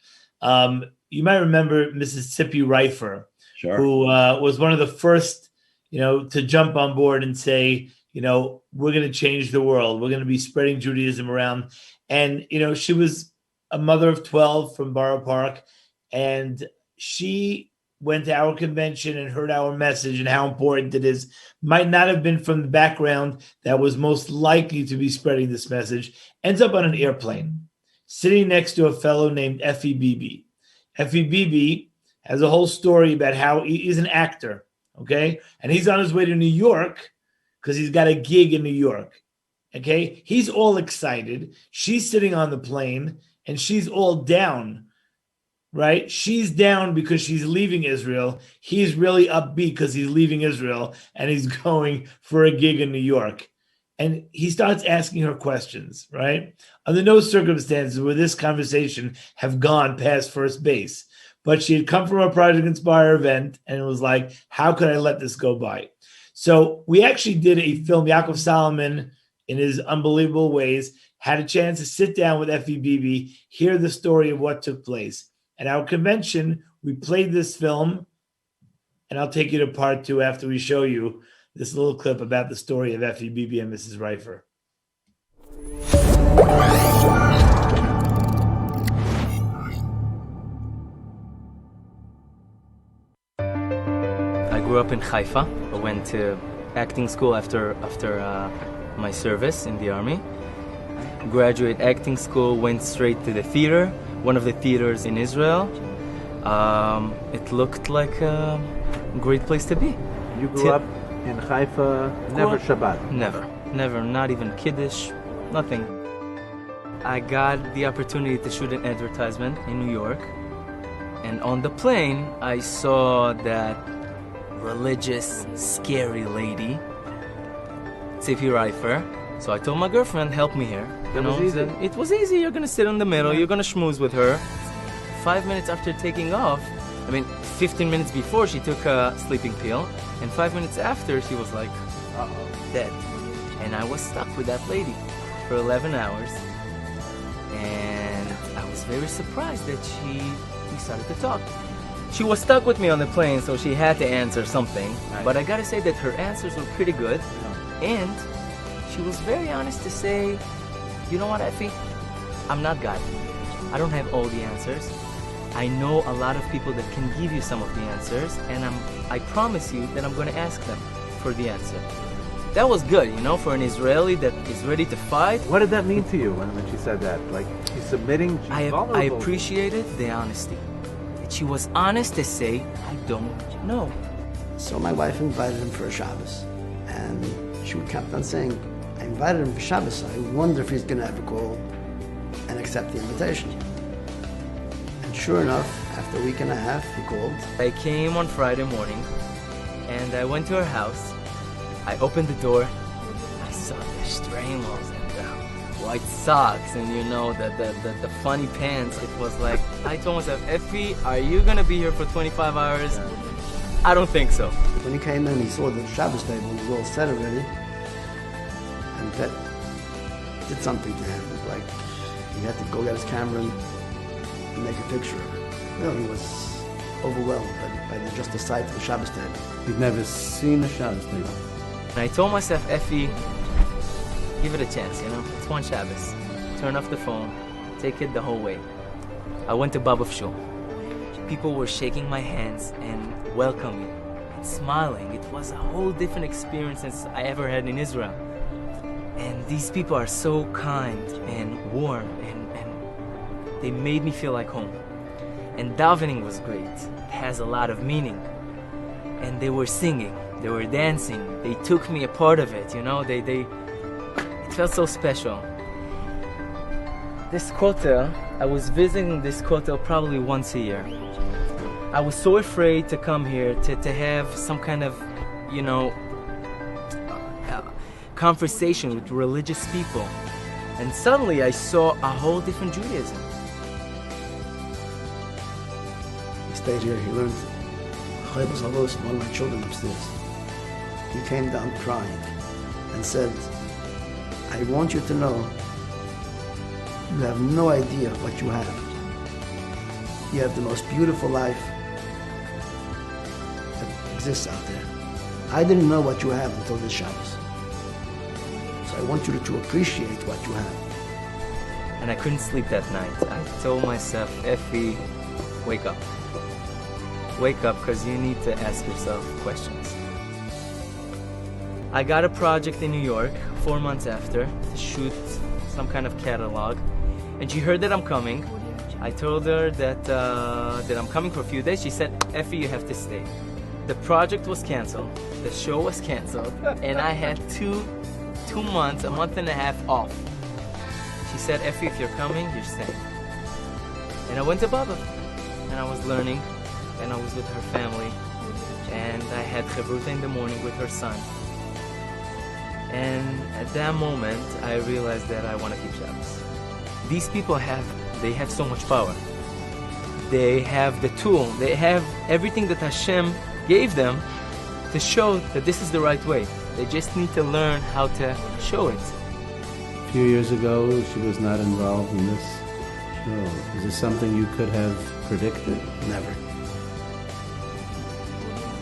You might remember Mississippi Reifer,
sure,
who was one of the first, to jump on board and say, we're going to change the world. We're going to be spreading Judaism around. And, she was a mother of 12 from Borough Park, and she went to our convention and heard our message and how important it is. Might not have been from the background that was most likely to be spreading this message. Ends up on an airplane, sitting next to a fellow named Effie Bibi. Effie Bibi has a whole story about how he's an actor, okay? And he's on his way to New York because he's got a gig in New York, okay? He's all excited. She's sitting on the plane, and she's all down, right? She's down because she's leaving Israel. He's really upbeat because he's leaving Israel, and he's going for a gig in New York. And he starts asking her questions, right? Under no circumstances would this conversation have gone past first base. But she had come from a Project Inspire event, and it was like, how could I let this go by? So we actually did a film. Yaakov Solomon, in his unbelievable ways, had a chance to sit down with Effie Bibi, hear the story of what took place. At our convention, we played this film, and I'll take you to part 2 after we show you this little clip about the story of Effie Bibi and Mrs. Reifer.
I grew up in Haifa. I went to acting school after my service in the army. Graduate acting school, went straight to the theater, one of the theaters in Israel. It looked like a great place to be.
You grew up in Haifa, never Shabbat?
Never, not even Kiddush, nothing. I got the opportunity to shoot an advertisement in New York, and on the plane, I saw that religious, scary lady, Tzipi Reifer. So I told my girlfriend, help me here.
It was easy.
It was easy. You're going to sit in the middle. You're going to schmooze with her. 5 minutes after taking off, 15 minutes before, she took a sleeping pill. And 5 minutes after, she was like, dead. And I was stuck with that lady for 11 hours. And I was very surprised that we started to talk. She was stuck with me on the plane, so she had to answer something. Right. But I gotta say that her answers were pretty good. And she was very honest to say, you know what, Effie? I'm not God. I don't have all the answers. I know a lot of people that can give you some of the answers, and I promise you that I'm going to ask them for the answer. that was good, you know, for an Israeli that is ready to fight.
What did that mean to you when she said that? Like, she's submitting, she's
I
vulnerable.
appreciated the honesty. That she was honest to say, I don't know.
So my wife invited him for a Shabbos. And she kept on saying, I invited him for Shabbos, so I wonder if he's going to ever call and accept the invitation. And sure enough, after a week and a half, he called.
I came on Friday morning, and I went to her house. I opened the door. I saw the stramos and the white socks, and you know, the funny pants. It was like, I told myself, Effie, are you gonna be here for 25 hours? I don't think so.
When he came in, he saw the Shabbos table was all set already. And that did something to him. It was like he had to go get his camera and make a picture of it. You know, he was overwhelmed by just the sight of the Shabbos table.
He'd never seen a Shabbos table.
And I told myself, Effie, give it a chance, you know? It's one Shabbos. Turn off the phone, take it the whole way. I went to Baba Shul. People were shaking my hands and welcoming and smiling. It was a whole different experience since I ever had in Israel. And these people are so kind and warm, and they made me feel like home. And davening was great. It has a lot of meaning. And they were singing, they were dancing, they took me a part of it, you know, it felt so special. This kotel, I was visiting this kotel probably once a year. I was so afraid to come here, to have some kind of, you know, conversation with religious people. And suddenly I saw a whole different Judaism.
He stayed here, he learned Chayvos Havos, one of my children upstairs. He came down crying and said, I want you to know you have no idea what you have. You have the most beautiful life that exists out there. I didn't know what you have until this Shabbos. So I want you to appreciate what you have.
And I couldn't sleep that night. I told myself, Effie, wake up. Wake up, because you need to ask yourself questions. I got a project in New York 4 months after to shoot some kind of catalog, and she heard that I'm coming. I told her that I'm coming for a few days. She said, Effie, you have to stay. The project was canceled, the show was canceled, and I had two months, a month and a half off. She said, Effie, if you're coming, you're staying. And I went to Baba, and I was learning, and I was with her family, and I had chavruta in the morning with her son. And at that moment, I realized that I want to keep Shabbos. These people have so much power. They have the tool, they have everything that Hashem gave them to show that this is the right way. They just need to learn how to show it.
A few years ago, she was not involved in this show. Is this something you could have predicted?
Never.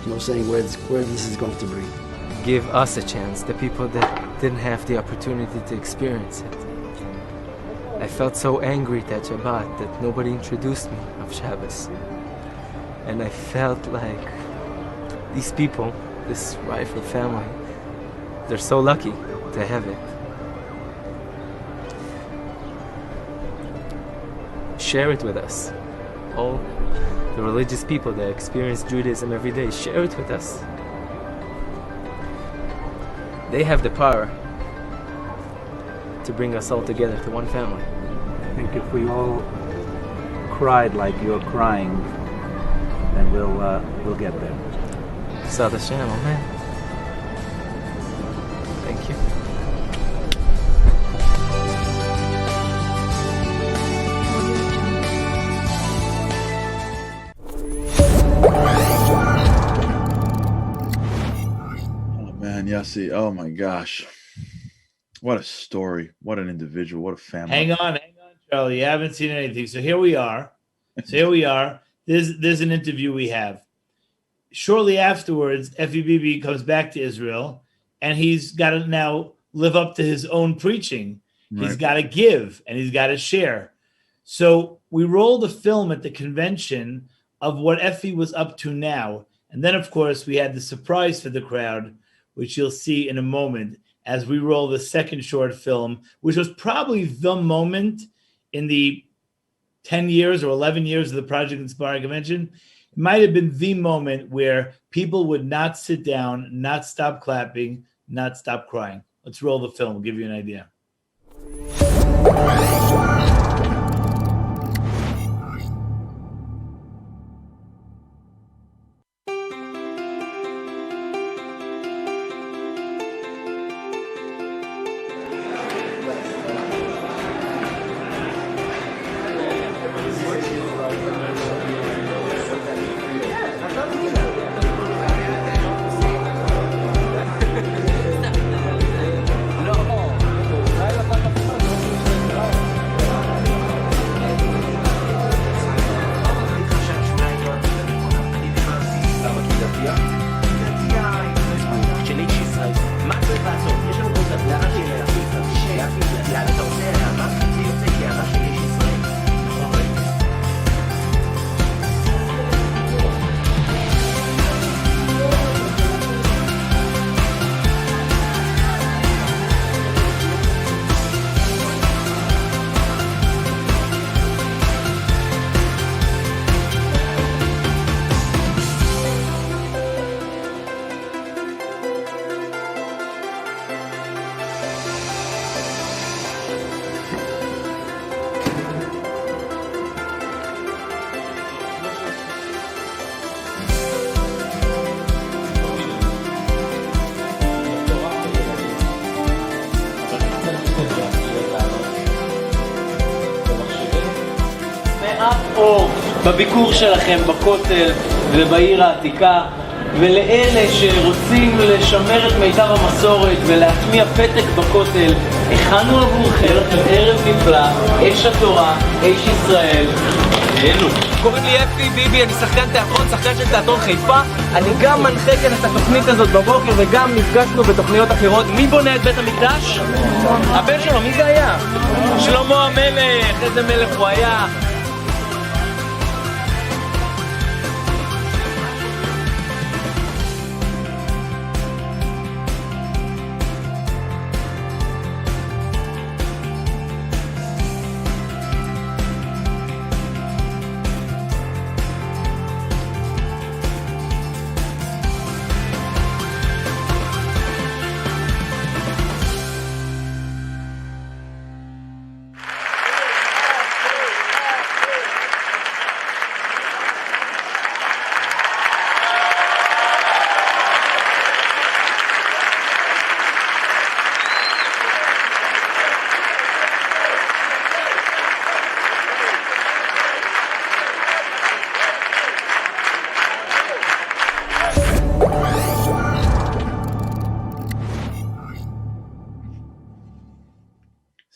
No saying where this is going to bring.
Give us a chance, the people that didn't have the opportunity to experience it. I felt so angry that Shabbat that nobody introduced me of Shabbos. And I felt like these people, this Reifer family, they're so lucky to have it. Share it with us. All the religious people that experience Judaism every day, share it with us. They have the power to bring us all together to one family.
I think if we all cried like you're crying, then we'll get there.
Sad Hashem, amen. Thank you.
Yossi, oh my gosh. What a story. What an individual. What a family.
Hang on, Charlie. You haven't seen anything. So here we are. There's an interview we have. Shortly afterwards, Effie Bibi comes back to Israel, and he's got to now live up to his own preaching. Right. He's got to give, and he's got to share. So we rolled a film at the convention of what Effie was up to now. And then, of course, we had the surprise for the crowd, which you'll see in a moment as we roll the second short film, which was probably the moment in the 10 years or 11 years of the Project Inspire Convention. It might have been the moment where people would not sit down, not stop clapping, not stop crying. Let's roll the film. We'll give you an idea.
אור בביקור שלכם בכותל ובעיר העתיקה, ולאלה שרוצים לשמר את מיטב המסורת ולהטמיע פתק בכותל, הכנו עבורכם ערב נפלא, אש התורה, אש ישראל. אלו. קוראים לי אפי ביבי, אני שחקן תיאטרון, שחקן של תיאטרון חיפה. אני גם מנחה כאן את התוכנית הזאת בבוקר, וגם נפגשנו בתוכניות אחרות. מי בונה את בית המקדש? הבן שלו, מי זה היה? שלמה המלך, איזה מלך הוא היה.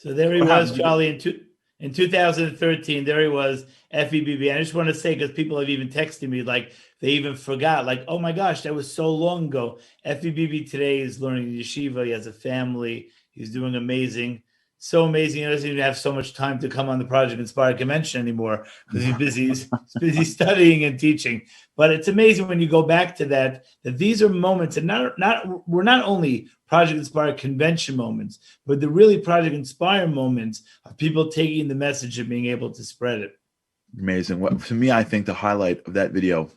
So there he was, Charlie, in 2013. There he was, Effie BB. I just want to say, because people have even texted me, like they even forgot, like, oh my gosh, that was so long ago. Effie BB today is learning yeshiva. He has a family. He's doing amazing. So amazing. He doesn't even have so much time to come on the Project Inspire Convention anymore because he's busy. He's busy studying and teaching. But it's amazing when you go back to that these are moments, and we're not only Project Inspire Convention moments, but the really Project Inspire moments of people taking the message and being able to spread it.
Amazing. Well, to me, I think the highlight of that video,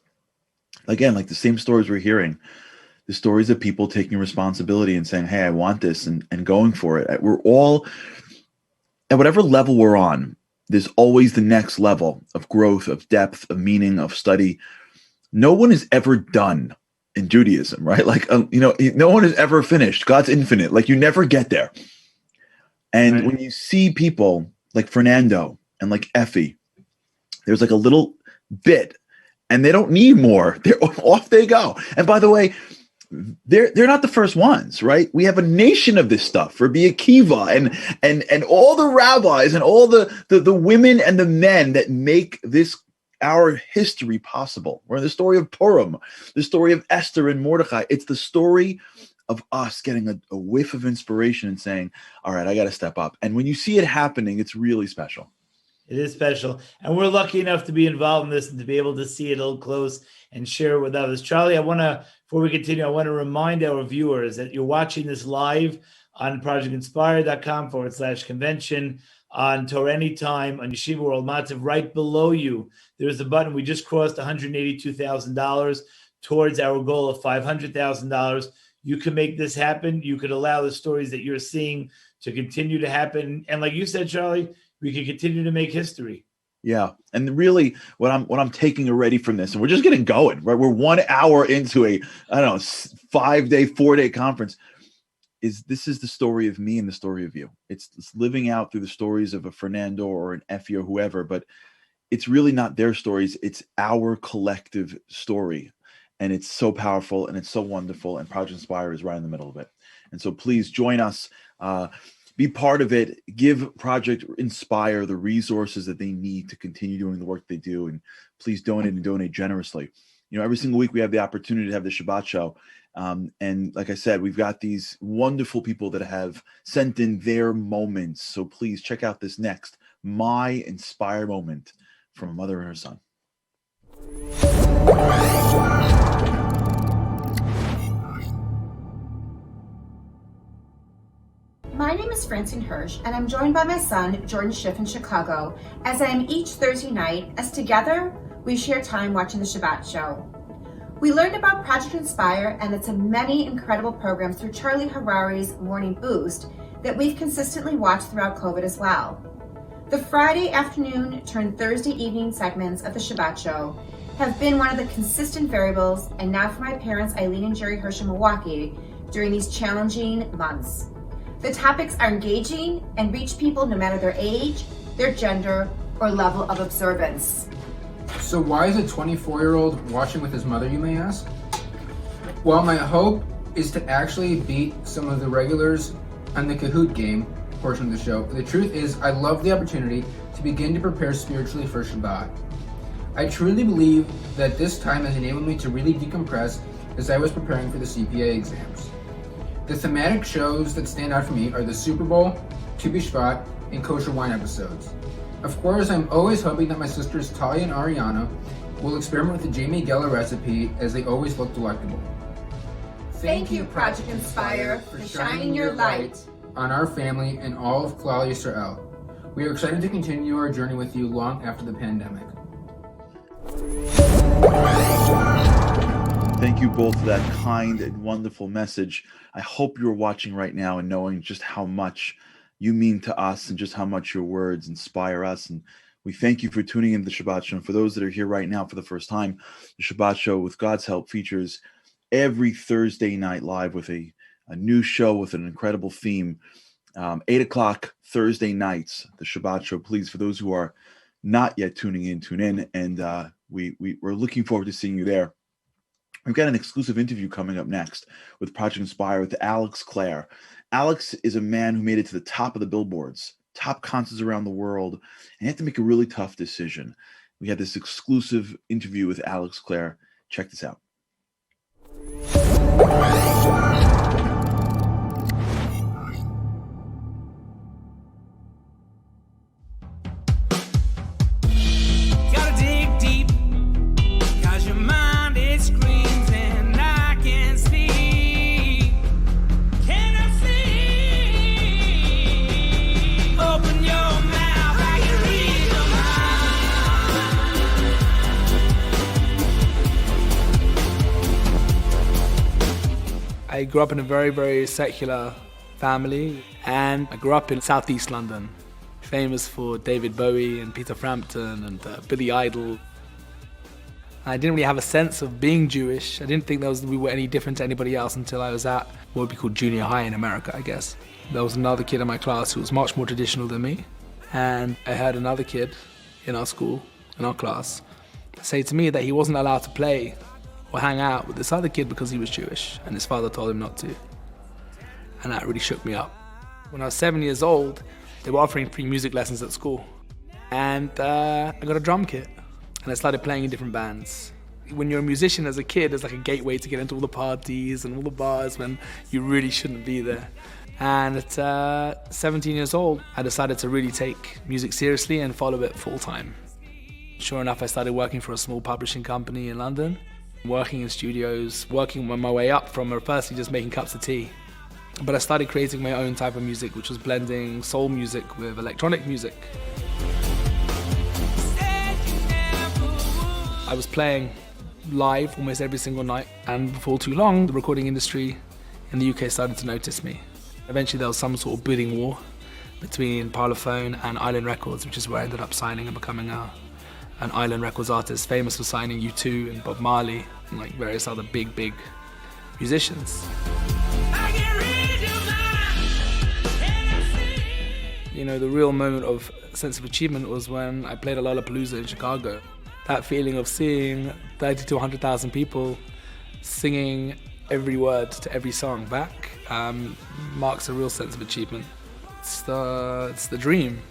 again, like the same stories we're hearing, the stories of people taking responsibility and saying, hey, I want this, and going for it. We're all, at whatever level we're on, there's always the next level of growth, of depth, of meaning, of study. No one is ever done in Judaism, right? Like, no one is ever finished. God's infinite. Like, you never get there. And right. When you see people like Fernando and like Effie, there's like a little bit, and they don't need more. They're off they go. And by the way, they're not the first ones, right? We have a nation of this stuff for Rabbi Akiva and all the rabbis and all the women and the men that make this our history possible. We're in the story of Purim, the story of Esther and Mordechai. It's the story of us getting a whiff of inspiration and saying, all right, I got to step up. And when you see it happening, it's really special.
It is special. And we're lucky enough to be involved in this and to be able to see it all close and share it with others. Charlie, before we continue, I want to remind our viewers that you're watching this live on projectinspire.com/convention, on Torah Anytime, on Yeshiva World Matzav. Right below you, there's a button. We just crossed $182,000 towards our goal of $500,000. You can make this happen. You could allow the stories that you're seeing to continue to happen. And like you said, Charlie, we can continue to make history.
Yeah. And really what I'm taking already from this, and we're just getting going, right? We're 1 hour into a, 5-day, 4-day conference. This is the story of me and the story of you. It's living out through the stories of a Fernando or an Effie or whoever, but it's really not their stories. It's our collective story. And it's so powerful and it's so wonderful. And Project Inspire is right in the middle of it. And so please join us, be part of it, give Project Inspire the resources that they need to continue doing the work they do. And please donate and donate generously. Every single week we have the opportunity to have the Shabbat show. And like I said, we've got these wonderful people that have sent in their moments. So please check out this next My Inspire moment from a mother and her son.
My name is Francine Hirsch, and I'm joined by my son, Jordan Schiff in Chicago, as I am each Thursday night, as together we share time watching the Shabbat show. We learned about Project Inspire and its many incredible programs through Charlie Harari's Morning Boost that we've consistently watched throughout COVID as well. The Friday afternoon turned Thursday evening segments of the Shabbat show have been one of the consistent variables, and now for my parents Eileen and Jerry Hirsch in Milwaukee during these challenging months. The topics are engaging and reach people no matter their age, their gender, or level of observance.
So why is a 24-year-old watching with his mother, you may ask? Well, my hope is to actually beat some of the regulars on the Kahoot game portion of the show. The truth is, I love the opportunity to begin to prepare spiritually for Shabbat. I truly believe that this time has enabled me to really decompress as I was preparing for the CPA exams. The thematic shows that stand out for me are the Super Bowl, Tu B'Shvat, and Kosher Wine episodes. Of course, I'm always hoping that my sisters Talia and Ariana will experiment with the Jamie Geller recipe, as they always look delectable.
Thank you, Project Inspire, for shining your light
on our family and all of Klal Yisrael. We are excited to continue our journey with you long after the pandemic.
Thank you both for that kind and wonderful message. I hope you're watching right now and knowing just how much you mean to us and just how much your words inspire us. And we thank you for tuning in to the Shabbat Show. And for those that are here right now for the first time, the Shabbat Show, with God's help, features every Thursday night live with a new show with an incredible theme. 8 o'clock Thursday nights, the Shabbat Show. Please, for those who are not yet tuning in, tune in. And we're looking forward to seeing you there. We've got an exclusive interview coming up next with Project Inspire with Alex Clair. Alex is a man who made it to the top of the billboards, top concerts around the world, and he had to make a really tough decision. We had this exclusive interview with Alex Clair. Check this out.
Gotta dig deep, 'cause your mind it screams and I can't sleep. Can I see? Open your mouth, I can read your
I grew up in a very, very secular family, and I grew up in Southeast London, famous for David Bowie and Peter Frampton and Billy Idol. I didn't really have a sense of being Jewish. I didn't think we were any different to anybody else until I was at what would be called junior high in America, I guess. There was another kid in my class who was much more traditional than me, and I heard another kid in our school, in our class, say to me that he wasn't allowed to play or hang out with this other kid because he was Jewish, and his father told him not to. And that really shook me up. When I was 7 years old, they were offering free music lessons at school. And I got a drum kit, and I started playing in different bands. When you're a musician as a kid, it's like a gateway to get into all the parties and all the bars when you really shouldn't be there. And at 17 years old, I decided to really take music seriously and follow it full time. Sure enough, I started working for a small publishing company in London, working in studios, working my way up from firstly just making cups of tea. But I started creating my own type of music, which was blending soul music with electronic music. I was playing live almost every single night, and before too long, the recording industry in the UK started to notice me. Eventually there was some sort of bidding war between Parlophone and Island Records, which is where I ended up signing and becoming an Island Records artist, famous for signing U2 and Bob Marley and like various other big musicians. You know, the real moment of sense of achievement was when I played a Lollapalooza in Chicago. That feeling of seeing 30 to 100,000 people singing every word to every song back marks a real sense of achievement. It's the dream.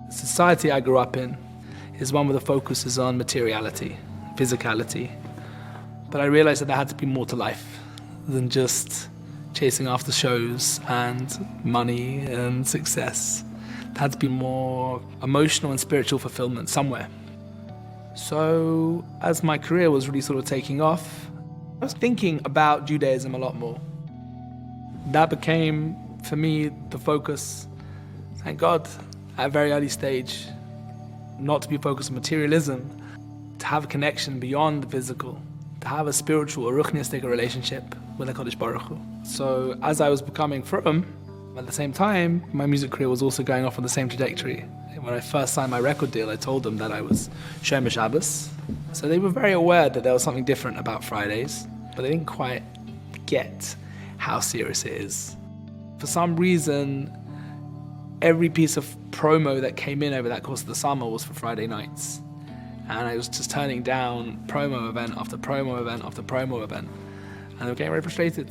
The society I grew up in is one where the focus is on materiality, physicality. But I realized that there had to be more to life than just chasing after shows and money and success. There had to be more emotional and spiritual fulfillment somewhere. So as my career was really sort of taking off, I was thinking about Judaism a lot more. That became, for me, the focus, thank God, at a very early stage, not to be focused on materialism, to have a connection beyond the physical, to have a spiritual or ruchnistic relationship with HaKadosh Baruch Hu. So as I was becoming frum, at the same time, my music career was also going off on the same trajectory. When I first signed my record deal, I told them that I was Shomer Shabbos. So they were very aware that there was something different about Fridays, but they didn't quite get how serious it is. For some reason, every piece of promo that came in over that course of the summer was for Friday nights. And I was just turning down promo event after promo event after promo event. And they were getting very frustrated.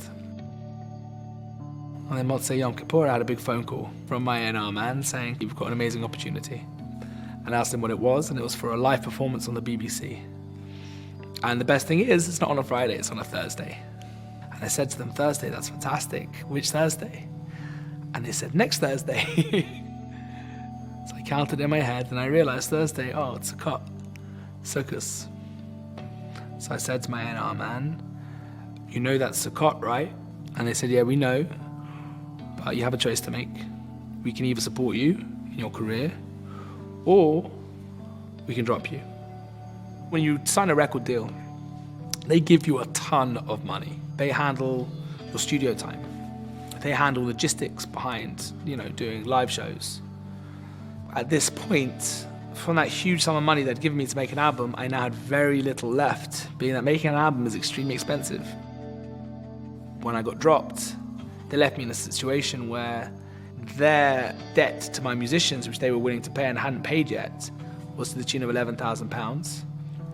And then Motzei Yom Kippur, I had a big phone call from my A&R man saying, "You've got an amazing opportunity." And I asked him what it was, and it was for a live performance on the BBC. And the best thing is, it's not on a Friday, it's on a Thursday. And I said to them, "Thursday, that's fantastic. Which Thursday?" And they said, "Next Thursday." So I counted in my head, and I realized Thursday, oh, it's Sukkot, Sukkos. So I said to my A&R man, "You know that's Sukkot, right?" And they said, "Yeah, we know. But you have a choice to make. We can either support you in your career, or we can drop you." When you sign a record deal, they give you a ton of money. They handle your studio time. They handle logistics behind, doing live shows. At this point, from that huge sum of money they'd given me to make an album, I now had very little left, being that making an album is extremely expensive. When I got dropped, they left me in a situation where their debt to my musicians, which they were willing to pay and hadn't paid yet, was to the tune of £11,000.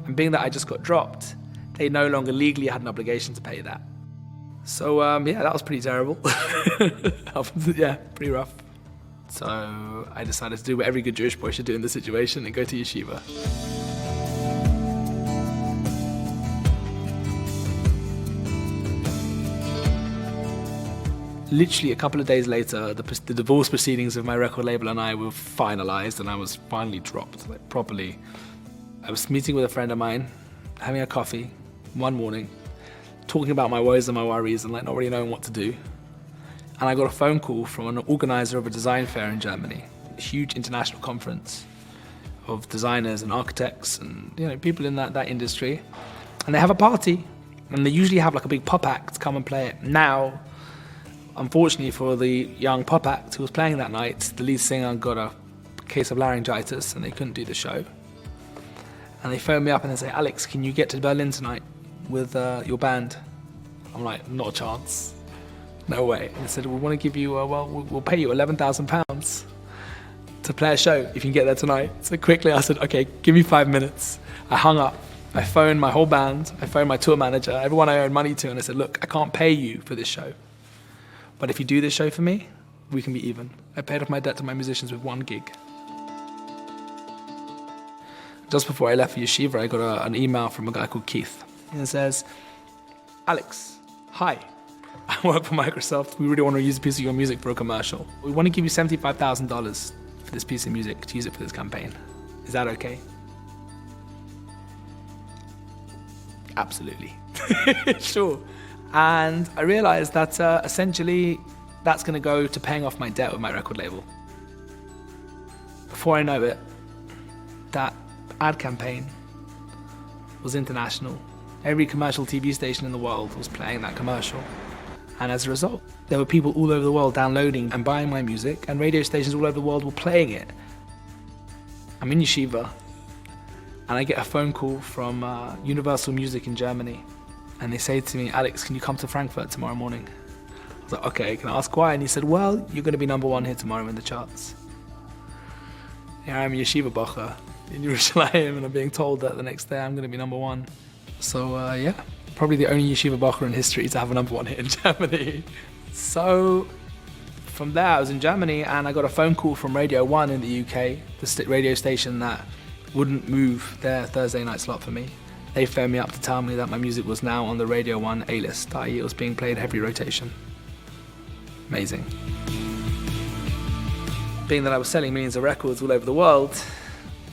And being that I just got dropped, they no longer legally had an obligation to pay that. So that was pretty terrible. Yeah, pretty rough. So I decided to do what every good Jewish boy should do in this situation and go to yeshiva. Literally a couple of days later, the divorce proceedings of my record label and I were finalized, and I was finally dropped, properly. I was meeting with a friend of mine, having a coffee one morning, talking about my woes and my worries and not really knowing what to do. And I got a phone call from an organizer of a design fair in Germany, a huge international conference of designers and architects and people in that industry. And they have a party, and they usually have a big pop act come and play it. Now, unfortunately for the young pop act who was playing that night, the lead singer got a case of laryngitis and they couldn't do the show. And they phoned me up and they say, "Alex, can you get to Berlin tonight with your band?" I'm like, "Not a chance. No way." And they said, "We want to give you, we'll pay you £11,000 to play a show if you can get there tonight." So quickly I said, "Okay, give me 5 minutes." I hung up. I phoned my whole band. I phoned my tour manager, everyone I owed money to, and I said, "Look, I can't pay you for this show. But if you do this show for me, we can be even." I paid off my debt to my musicians with one gig. Just before I left for yeshiva, I got an email from a guy called Keith. And it says, Alex, hi. I work for Microsoft. We really want to use a piece of your music for a commercial. We want to give you $75,000 for this piece of music to use it for this campaign. Is that okay? Absolutely. Sure. And I realized that essentially that's going to go to paying off my debt with my record label. Before I know it, that ad campaign was international. Every commercial TV station in the world was playing that commercial. And as a result, there were people all over the world downloading and buying my music, and radio stations all over the world were playing it. I'm in yeshiva, and I get a phone call from Universal Music in Germany. And they say to me, Alex, can you come to Frankfurt tomorrow morning? I was like, okay, can I ask why? And he said, well, you're going to be #1 here tomorrow in the charts. Here I am a yeshiva bacher in Yerushalayim, and I'm being told that the next day I'm going to be #1. So yeah, probably the only yeshiva bacher in history to have a #1 hit in Germany. So from there, I was in Germany, and I got a phone call from Radio 1 in the UK, the radio station that wouldn't move their Thursday night slot for me. They phoned me up to tell me that my music was now on the Radio 1 A-list, i.e. it was being played heavy rotation. Amazing. Being that I was selling millions of records all over the world,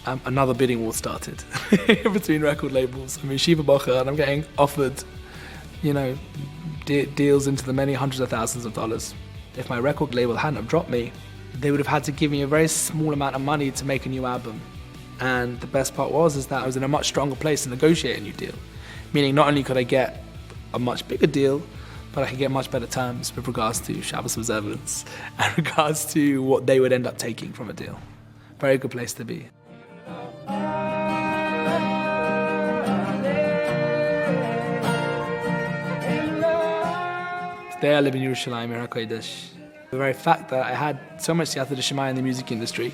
another bidding war started between record labels. I'm yeshiva bacher, and I'm getting offered, deals into the many hundreds of thousands of dollars. If my record label hadn't have dropped me, they would have had to give me a very small amount of money to make a new album. And the best part is that I was in a much stronger place to negotiate a new deal. Meaning not only could I get a much bigger deal, but I could get much better terms with regards to Shabbos observance and regards to what they would end up taking from a deal. Very good place to be. Today I live in Yerushalayim, Yer HaKodesh. The very fact that I had so much siyata d'shmaya in the music industry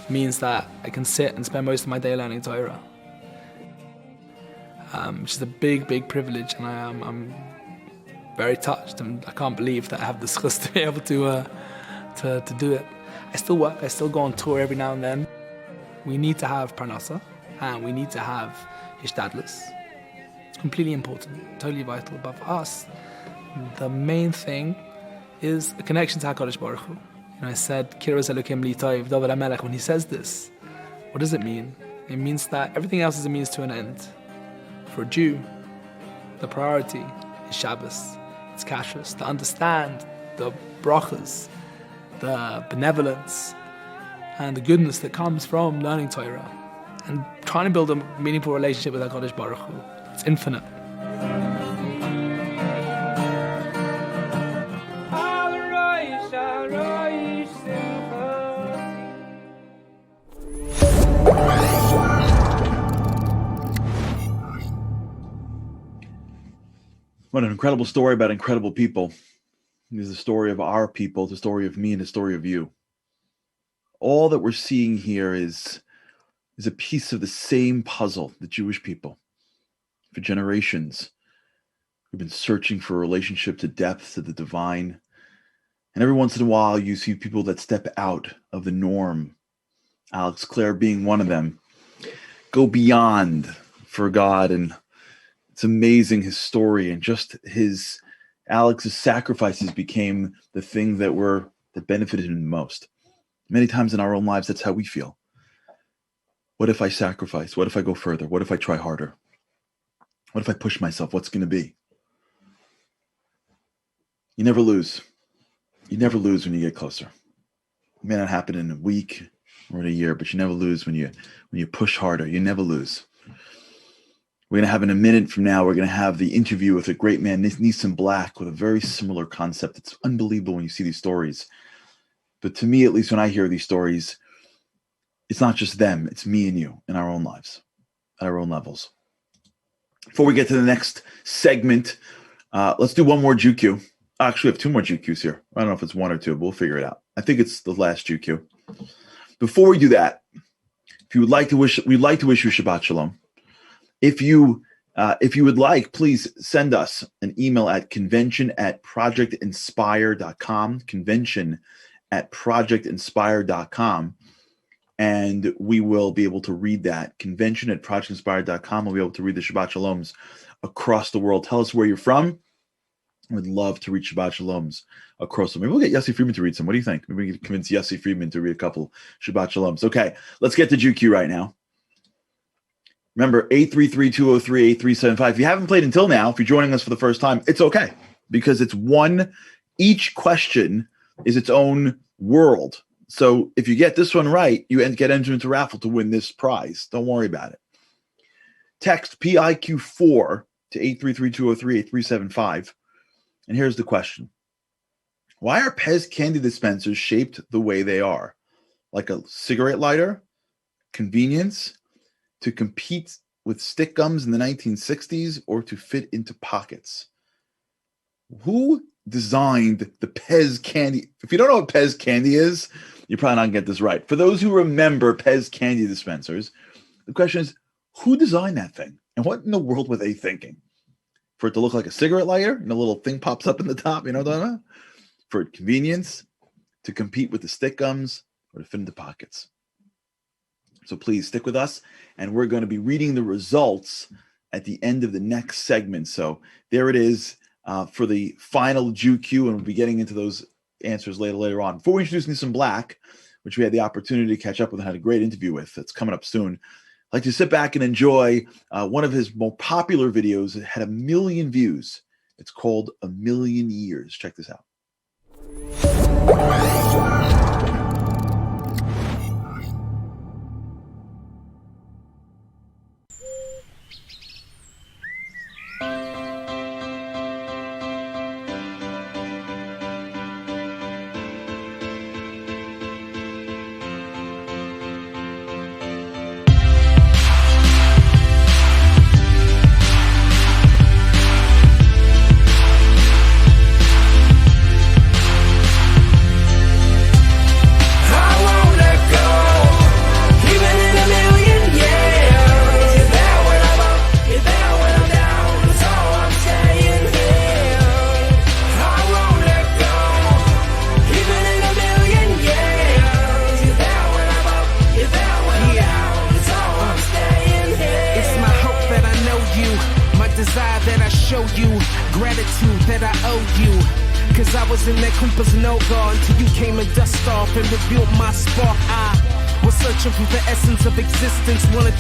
means that I can sit and spend most of my day learning Torah, which is a big, big privilege, and I'm very touched, and I can't believe that I have the schus to be able to do it. I still work, I still go on tour every now and then. We need to have parnasa, and we need to have hishtadlus. It's completely important, totally vital. But for us, the main thing is a connection to HaKadosh Baruch Hu. I said, Kiros Elokim li Toiv, David HaMelech, when he says this, what does it mean? It means that everything else is a means to an end. For a Jew, the priority is Shabbos, it's kashrus, to understand the brachas, the benevolence, and the goodness that comes from learning Torah, and trying to build a meaningful relationship with HaKadosh Baruch Hu. It's infinite.
What an incredible story about incredible people. This is the story of our people, the story of me, and the story of you. All that we're seeing here is a piece of the same puzzle, the Jewish people. For generations, we've been searching for a relationship to depth, to the divine. And every once in a while, you see people that step out of the norm, Alex Clair being one of them, go beyond for God. And it's amazing, his story, and just Alex's sacrifices became the thing that benefited him the most. Many times in our own lives, that's how we feel. What if I sacrifice? What if I go further? What if I try harder? What if I push myself? What's going to be? You never lose. You never lose when you get closer. It may not happen in a week or in a year, but you never lose when you push harder. You never lose. We're going to have in a minute from now, we're going to have the interview with a great man, Nissan Black, with a very similar concept. It's unbelievable when you see these stories. But to me, at least when I hear these stories, it's not just them, it's me and you in our own lives, at our own levels. Before we get to the next segment, let's do one more GQ. Actually, we have two more GQs here. I don't know if it's one or two, but we'll figure it out. I think it's the last GQ. Before we do that, we'd like to wish you Shabbat Shalom. If you would like, please send us an email at convention@projectinspire.com, convention@projectinspire.com. and we will be able to read that. Convention at projectinspired.com. We'll be able to read the Shabbat Shaloms across the world. Tell us where you're from. We'd love to read Shabbat Shaloms across them. Maybe we'll get Yossi Freeman to read some. What do you think? Maybe we can convince Yossi Freeman to read a couple Shabbat Shaloms. Okay, let's get to GQ right now. Remember, 833-203-8375. If you haven't played until now, if you're joining us for the first time, it's okay, because it's one. Each question is its own world. So if you get this one right, you get entered into a raffle to win this prize. Don't worry about it. Text PIQ4 to 833-203-8375. And here's the question. Why are Pez candy dispensers shaped the way they are? Like a cigarette lighter? Convenience? To compete with stick gums in the 1960s, or to fit into pockets? Who designed the Pez candy? If you don't know what Pez candy is, you're probably not going to get this right. For those who remember Pez candy dispensers, the question is, who designed that thing? And what in the world were they thinking? For it to look like a cigarette lighter and a little thing pops up in the top, you know what I'm talking about? For convenience, to compete with the stick gums, or to fit into pockets. So please stick with us, and we're going to be reading the results at the end of the next segment. So there it is for the final GQ, and we'll be getting into those answers later on. Before we introduce Nissan Black, which we had the opportunity to catch up with and had a great interview with, that's coming up soon, I'd like to sit back and enjoy one of his more popular videos. It had 1 million views. It's called A Million Years. Check this out.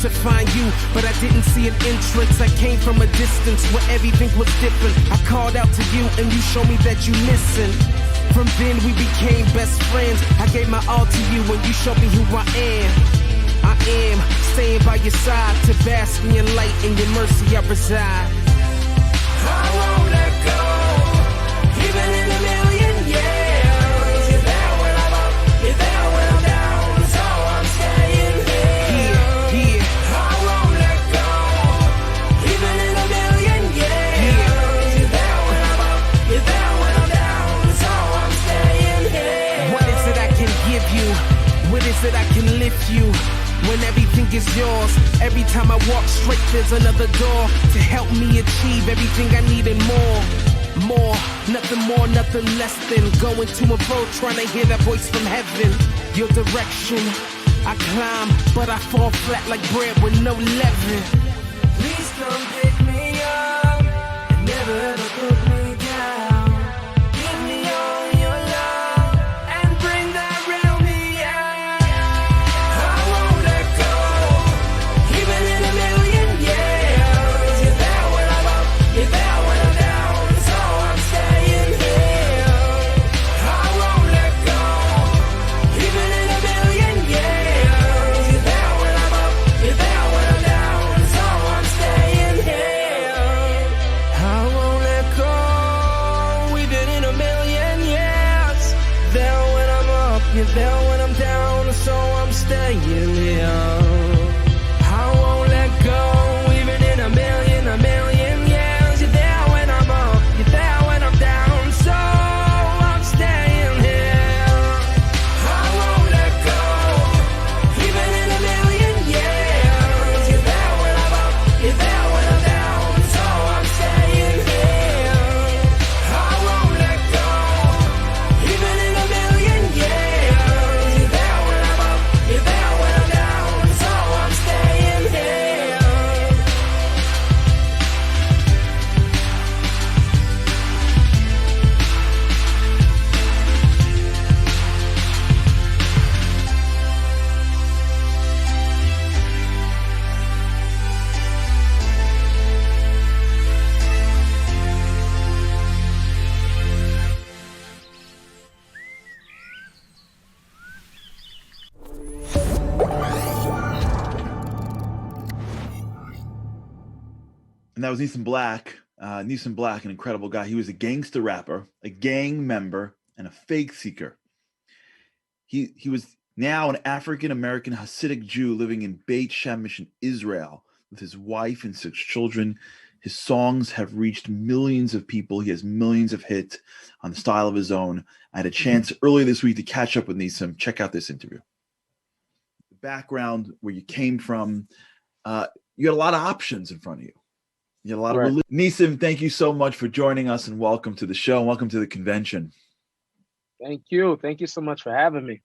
To find you, but I didn't see an entrance. I came from a distance where everything was different. I called out to you and you showed me that you listened. From then we became best friends. I gave my all to you and you showed me who I am. I am staying by your side to bask in your light. In your mercy I reside. I won't let go, even in a million years. You're there when I'm up, you're there when I'm down, so I'm staying here. What is it I can lift you when everything is yours? Every time I walk straight, there's another door to help me achieve everything I need and more, nothing more, nothing less than going to and fro, trying to hear that voice from heaven. Your direction, I climb, but I fall flat like bread with no leaven. Please come pick me up and never ever put me down. Give me all your love and bring that real me out. I won't let go, even in a million years. You're there when I'm up, you're there when I'm down, so I'm staying here. I won't let go, even in a million years. You're there when I'm up, you're there when I'm down, so I'm staying here. I won't let go, even in a million years. There when I'm up, you're there when I'm down, so I'm staying here. I won't let go, even in a million years. You're there when I'm up, you're there when I'm down, so I'm staying here. I won't let go, even in a million years. You're there when I'm up, you're there when I'm down, so I'm staying here. I won't let go, even in a million years. You're there when I'm up, you're there when I'm
And that was Nissan Black. Nissan Black, an incredible guy. He was a gangster rapper, a gang member, and a faith seeker. He was now an African-American Hasidic Jew living in Beit Shemesh in Israel with his wife and 6 children. His songs have reached millions of people. He has millions of hits on the style of his own. I had a chance earlier this week to catch up with Nissan. Check out this interview. The background, where you came from, you had a lot of options in front of you. You had a lot of Nissan, thank you so much for joining us, and welcome to the show and welcome to the convention.
Thank you. Thank you so much for having me.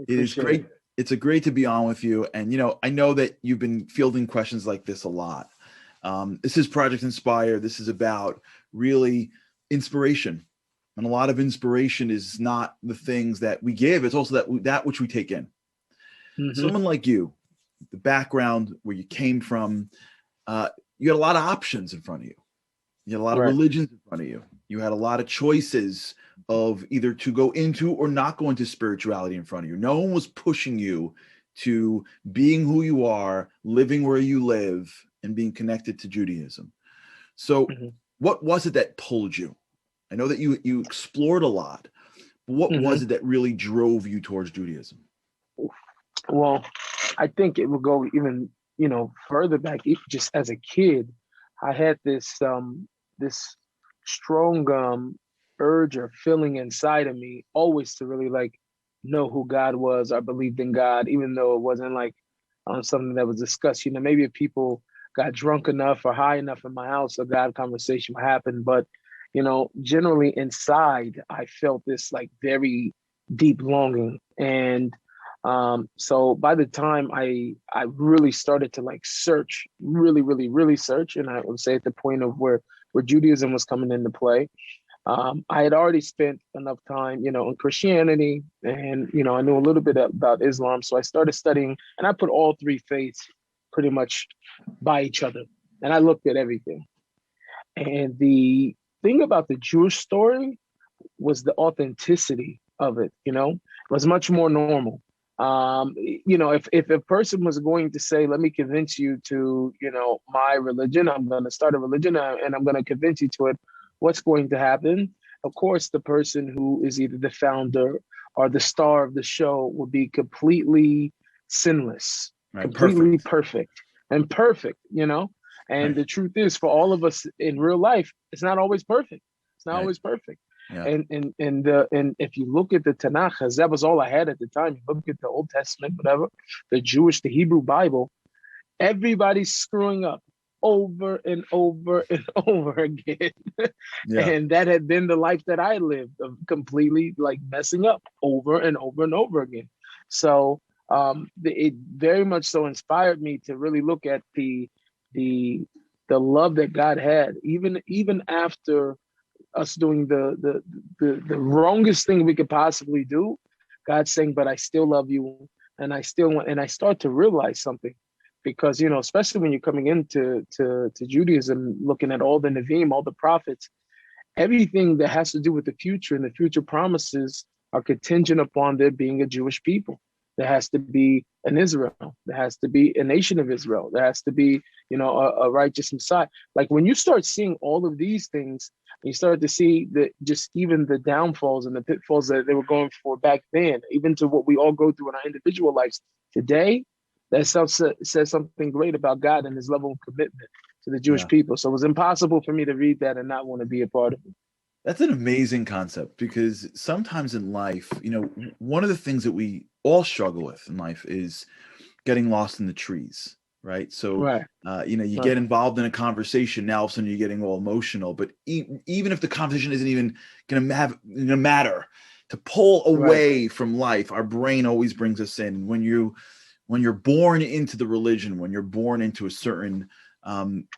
It is great. It's great to be on with you. And, I know that you've been fielding questions like this a lot. This is Project Inspire. This is about really inspiration. And a lot of inspiration is not the things that we give. It's also that which we take in. Mm-hmm. Someone like you, the background, where you came from, you had a lot of options in front of you. You had a lot of religions in front of you. You had a lot of choices of either to go into or not go into spirituality in front of you. No one was pushing you to being who you are, living where you live, and being connected to Judaism. So what was it that pulled you? I know that you explored a lot, but what was it that really drove you towards Judaism?
Well, I think it would go even further back. Just as a kid, I had this this strong urge or feeling inside of me always to really know who God was. I believed in God, even though it wasn't something that was discussed. Maybe if people got drunk enough or high enough in my house, a God conversation would happen. But generally inside, I felt this very deep longing. And so by the time I really started to search, really search, and I would say at the point of where Judaism was coming into play, I had already spent enough time, in Christianity, and I knew a little bit about Islam. So I started studying, and I put all 3 faiths pretty much by each other, and I looked at everything. And the thing about the Jewish story was the authenticity of it. It was much more normal. If a person was going to say, let me convince you to, my religion, I'm going to start a religion and I'm going to convince you to it, what's going to happen? Of course, the person who is either the founder or the star of the show will be completely sinless, completely perfect. And the truth is, for all of us in real life, it's not always perfect. It's not always perfect. Yeah. And if you look at the Tanakh, as that was all I had at the time, you look at the Old Testament, whatever, the Hebrew Bible, everybody's screwing up over and over and over again. Yeah. And that had been the life that I lived, of completely messing up over and over and over again. So it very much so inspired me to really look at the love that God had, even after us doing the wrongest thing we could possibly do. God's saying, but I still love you, and I still want. And I start to realize something, because especially when you're coming into Judaism, looking at all the Nevi'im, all the prophets, everything that has to do with the future and the future promises are contingent upon there being a Jewish people. There has to be an Israel. There has to be a nation of Israel. There has to be, a righteous Messiah. When you start seeing all of these things, you start to see that just even the downfalls and the pitfalls that they were going for back then, even to what we all go through in our individual lives today, that says something great about God and his level of commitment to the Jewish people. So it was impossible for me to read that and not want to be a part of it.
That's an amazing concept, because sometimes in life, one of the things that we all struggle with in life is getting lost in the trees, right? So, you get involved in a conversation, now all of a sudden you're getting all emotional, but even if the conversation isn't even going to matter, to pull away from life, our brain always brings us in. When you're born into the religion, when you're born into a certain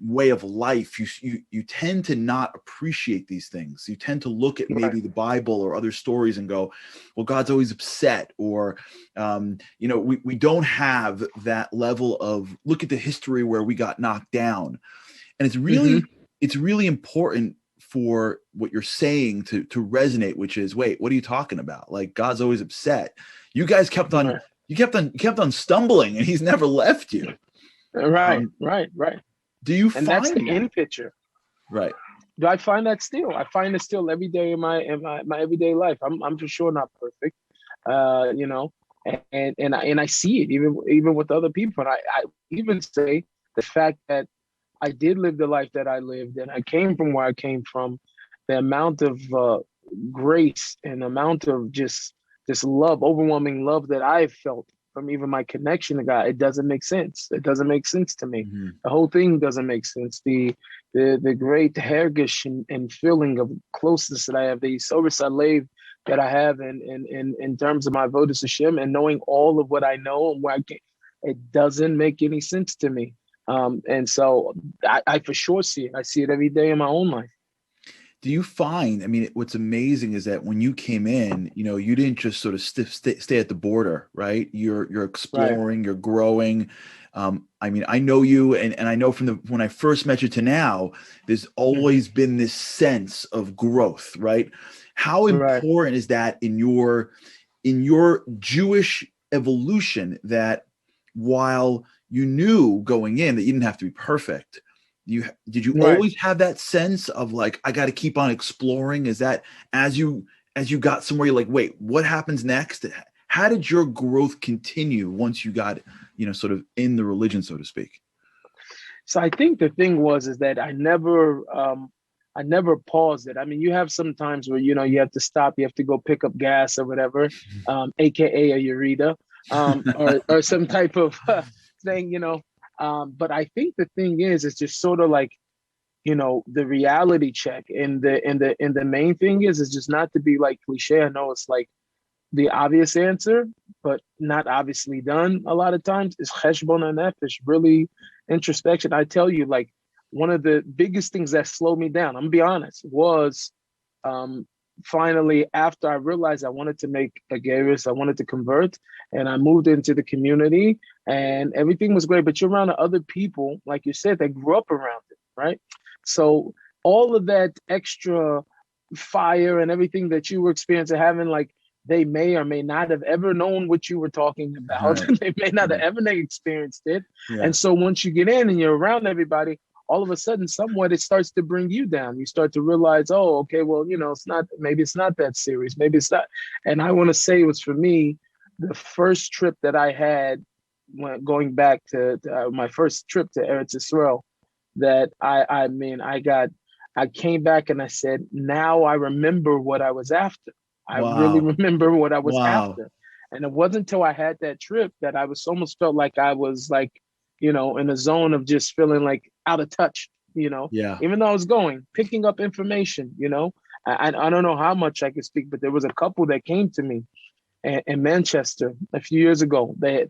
way of life, you tend to not appreciate these things. You tend to look at maybe the Bible or other stories and go, well, God's always upset, or we don't have that level of look at the history where we got knocked down. And it's really important for what you're saying to resonate, which is, wait, what are you talking about? God's always upset. You guys kept on stumbling, and he's never left you.
Right.
Do you
and
find
that's the
that?
in picture.
Right.
Do I find that still? I find it still every day in my everyday life. I'm for sure not perfect, you know, and I see it even with other people. And I even say the fact that I did live the life that I lived, and I came from where I came from, the amount of grace and amount of just love, overwhelming love that I've felt from even my connection to God, it doesn't make sense. It doesn't make sense to me.
Mm-hmm.
The whole thing doesn't make sense. The great hergish and feeling of closeness that I have, the Sovis Alev that I have in terms of my avodas Hashem, and knowing all of what I know and where I can, it doesn't make any sense to me. And so I for sure see it. I see it every day in my own life.
Do you find, I mean, what's amazing is that when you came in, you know, you didn't just sort of stay at the border, right? You're exploring, right. You're growing. I mean, I know you, and I know from when I first met you to now, there's always been this sense of growth, right? How important is that in your Jewish evolution, that while you knew going in that you didn't have to be perfect, did you always have that sense of like, I got to keep on exploring? Is that as you got somewhere, you're like, wait, what happens next? How did your growth continue once you got, you know, sort of in the religion, so to speak?
So I think the thing is that I never paused it. I mean, you have some times where, you know, you have to stop, you have to go pick up gas or whatever, AKA a ureta, or some type of thing, you know. But I think the thing is, it's just sort of like, you know, the reality check, and the main thing is just not to be like cliche. I know it's like the obvious answer, but not obviously done a lot of times, is cheshbon hanefesh, really introspection. I tell you, like, one of the biggest things that slowed me down, I'm gonna be honest, was finally, after I realized I wanted to make a gerus, I wanted to convert, and I moved into the community, and everything was great. But you're around other people, like you said, that grew up around it, right? So all of that extra fire and everything that you were experiencing, having, like, they may or may not have ever known what you were talking about. Right. They may not have ever experienced it. Yeah. And so once you get in and you're around everybody, all of a sudden, somewhat, it starts to bring you down. You start to realize, oh, okay, well, you know, maybe it's not that serious. Maybe it's not. And I want to say it was, for me, the first trip that I had when going back to my first trip to Eretz Yisrael, that I came back and I said, now I remember what I was after. I really remember what I was after. And it wasn't until I had that trip that I almost felt like I was, like, you know, in a zone of just feeling like out of touch, you know, even though I was picking up information, you know. I don't know how much I could speak, but there was a couple that came to me in Manchester a few years ago. They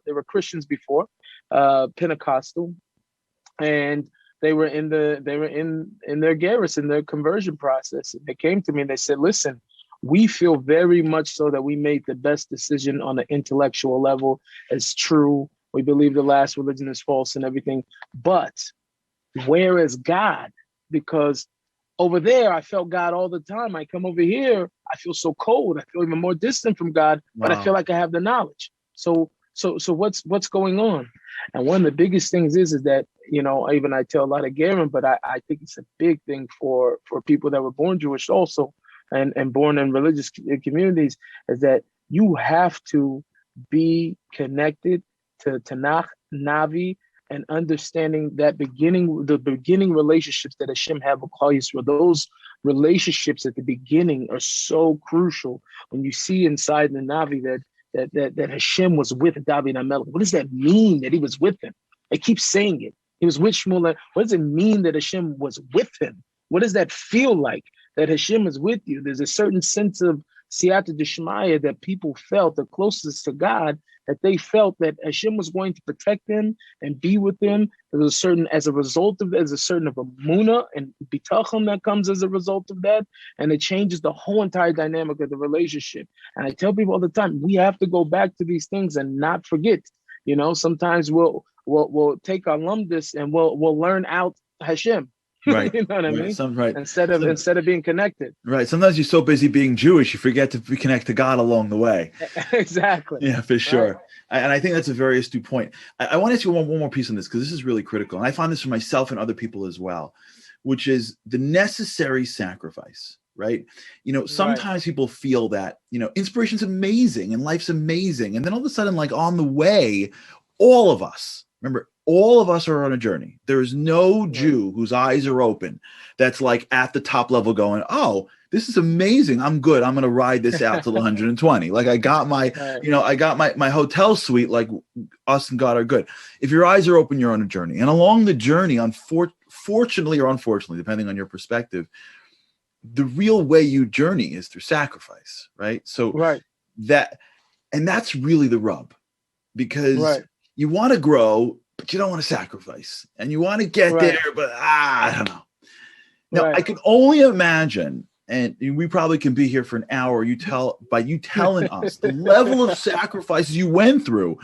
were Christians before, Pentecostal, and they were in their gerus, in their conversion process. They came to me and they said, listen, we feel very much so that we made the best decision on an intellectual level. It's true. We believe the last religion is false and everything. But where is God? Because over there, I felt God all the time. I come over here, I feel so cold. I feel even more distant from God, but I feel like I have the knowledge. So what's going on? And one of the biggest things is that, you know, even I tell a lot of Gerim, but I think it's a big thing for people that were born Jewish also, and born in religious communities, is that you have to be connected to Tanakh, Navi, and understanding that the beginning relationships that Hashem have with Klal Yisrael. Those relationships at the beginning are so crucial. When you see inside the Navi that Hashem was with David HaMelech, what does that mean that he was with him? They keep saying it. He was with Shmuel. What does it mean that Hashem was with him? What does that feel like, that Hashem is with you? There's a certain sense of siyata d'shmaya that people felt, the closest to God, that they felt that Hashem was going to protect them and be with them. There's a certain, as a result of that, there's a certain of emunah and bitachon that comes as a result of that, and it changes the whole entire dynamic of the relationship. And I tell people all the time, we have to go back to these things and not forget. You know, sometimes we'll take our lumdus and we'll learn out Hashem.
Right.
You know what I mean? Instead of being connected.
Right. Sometimes you're so busy being Jewish, you forget to connect to God along the way.
Exactly.
Yeah, for sure. And I think that's a very astute point. I want to ask you one more piece on this, because this is really critical. And I found this for myself and other people as well, which is the necessary sacrifice, right? Sometimes people feel that, inspiration's amazing and life's amazing. And then all of a sudden, like on the way, all of us are on a journey. There is no Jew whose eyes are open that's like at the top level going, oh, this is amazing. I'm good. I'm going to ride this out till 120. Like I got my, I got my hotel suite, like us and God are good. If your eyes are open, you're on a journey. And along the journey, fortunately or unfortunately, depending on your perspective, the real way you journey is through sacrifice, right? So that's really the rub, because you want to grow, but you don't want to sacrifice, and you want to get there, but I don't know. Now I can only imagine, and we probably can be here for an hour. By you telling us the level of sacrifices you went through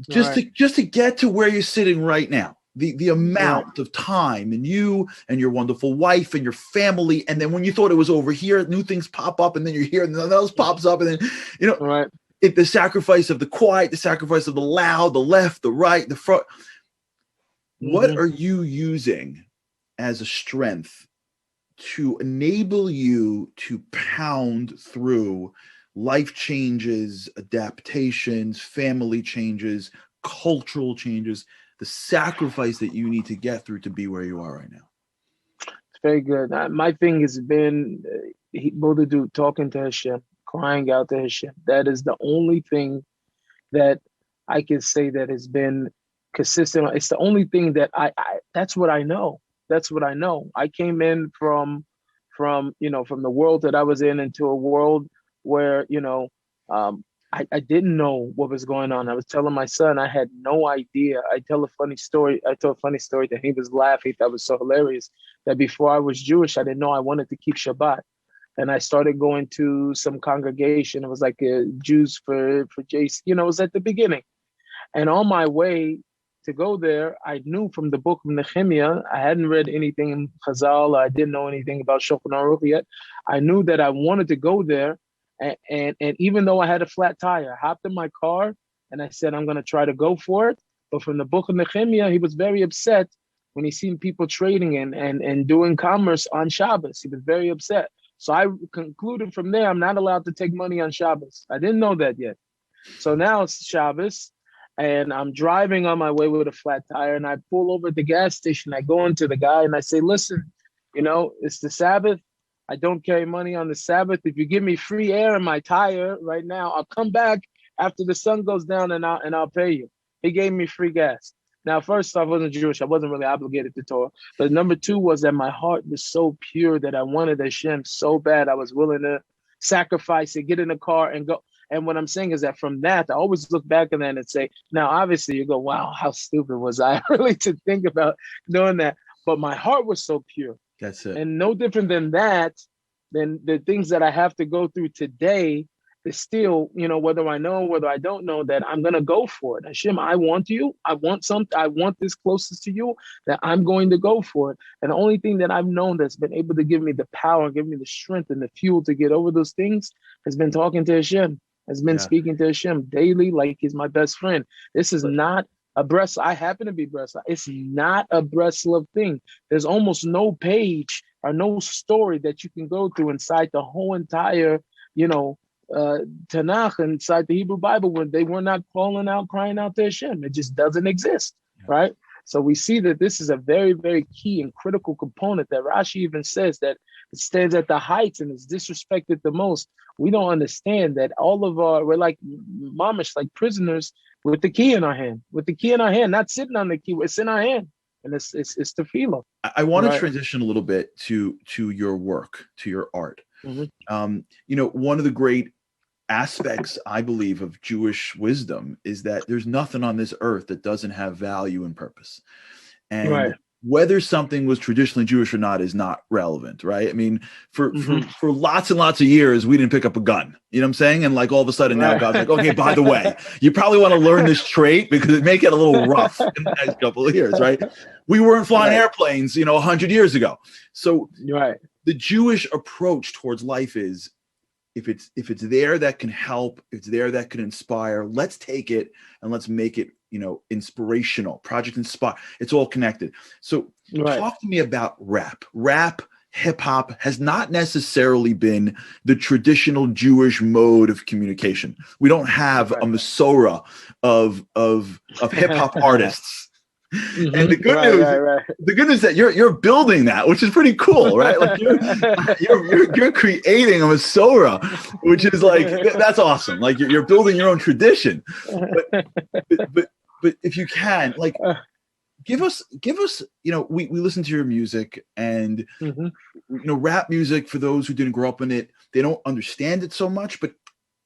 just to get to where you're sitting right now. The amount of time, and you and your wonderful wife and your family, and then when you thought it was over here, new things pop up, and then you're here, and then else pops up, and then the sacrifice of the quiet, the sacrifice of the loud, the left, the right, the front. What are you using as a strength to enable you to pound through life changes, adaptations, family changes, cultural changes, the sacrifice that you need to get through to be where you are right now?
It's very good. My thing has been talking to Hashem, crying out to Hashem. That is the only thing that I can say that has been consistent. It's the only thing that I that's what I know. That's what I know. I came in from the world that I was in into a world where, I didn't know what was going on. I was telling my son, I had no idea. I told a funny story that he was laughing. That was so hilarious, that before I was Jewish, I didn't know I wanted to keep Shabbat. And I started going to some congregation. It was like Jews for Jason, it was at the beginning. And on my way to go there, I knew from the book of Nehemiah, I hadn't read anything in Chazal. I didn't know anything about Shulchan Aruch yet. I knew that I wanted to go there. And even though I had a flat tire, I hopped in my car and I said, I'm going to try to go for it. But from the book of Nehemiah, he was very upset when he seen people trading and doing commerce on Shabbos. He was very upset. So I concluded from there, I'm not allowed to take money on Shabbos. I didn't know that yet. So now it's Shabbos and I'm driving on my way with a flat tire, and I pull over at the gas station. I go into the guy and I say, listen, it's the Sabbath. I don't carry money on the Sabbath. If you give me free air in my tire right now, I'll come back after the sun goes down and I'll pay you. He gave me free gas. Now, first off, I wasn't Jewish. I wasn't really obligated to Torah. But number two was that my heart was so pure that I wanted Hashem so bad. I was willing to sacrifice it, get in the car and go. And what I'm saying is that from that, I always look back and then and say, now, obviously you go, wow, how stupid was I really to think about doing that? But my heart was so pure.
That's it.
And no different than that, than the things that I have to go through today is still, whether I know, whether I don't know, that I'm going to go for it. Hashem, I want you. I want something. I want this closest to you, that I'm going to go for it. And the only thing that I've known that's been able to give me the power, give me the strength and the fuel to get over those things has been talking to Hashem, has been speaking to Hashem daily like he's my best friend. This is not a breast. I happen to be breast. It's not a Breslov thing. There's almost no page or no story that you can go through inside the whole entire, Tanakh, inside the Hebrew Bible, when they were not crying out to Hashem. It just doesn't exist, right? So we see that this is a very, very key and critical component that Rashi even says that it stands at the heights and is disrespected the most. We don't understand that we're like mamish, like prisoners with the key in our hand, not sitting on the key, it's in our hand. And it's tefillah.
I want to transition a little bit to your work, to your art.
Mm-hmm.
One of the great aspects, I believe, of Jewish wisdom is that there's nothing on this earth that doesn't have value and purpose. And whether something was traditionally Jewish or not is not relevant, right? I mean, for lots and lots of years, we didn't pick up a gun. You know what I'm saying? And like all of a sudden now God's like, okay, by the way, you probably want to learn this trait because it may get a little rough in the next couple of years, right? We weren't flying airplanes, 100 years ago. So the Jewish approach towards life is if it's there that can help, if it's there that can inspire, let's take it and let's make it, inspirational. Project Inspire. It's all connected. So talk to me about rap. Rap, hip hop has not necessarily been the traditional Jewish mode of communication. We don't have a Masorah of hip hop artists. And the good news that you're building that, which is pretty cool, right? Like you're creating a Masorah, which is like that's awesome. Like you're building your own tradition. But if you can, like, give us, we listen to your music, and rap music, for those who didn't grow up in it, they don't understand it so much, but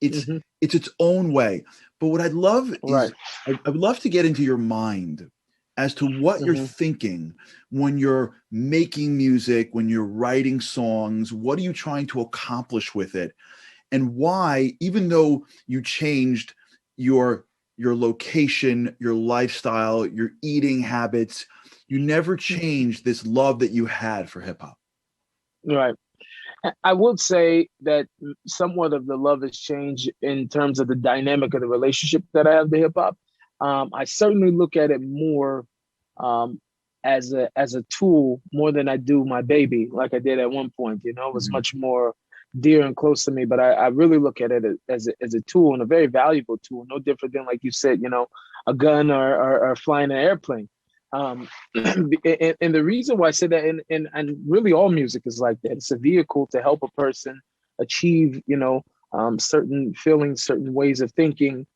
it's its own way. But what I'd love is I would love to get into your mind as to what you're thinking when you're making music, when you're writing songs. What are you trying to accomplish with it? And why, even though you changed your location, your lifestyle, your eating habits, you never changed this love that you had for hip hop.
Right. I would say that somewhat of the love has changed in terms of the dynamic of the relationship that I have to hip hop. I certainly look at it more as a tool more than I do my baby, like I did at one point. It was much more dear and close to me, but I really look at it as a tool, and a very valuable tool, no different than, like you said, a gun or flying an airplane. And the reason why I say that, and really all music is like that. It's a vehicle to help a person achieve, certain feelings, certain ways of thinking.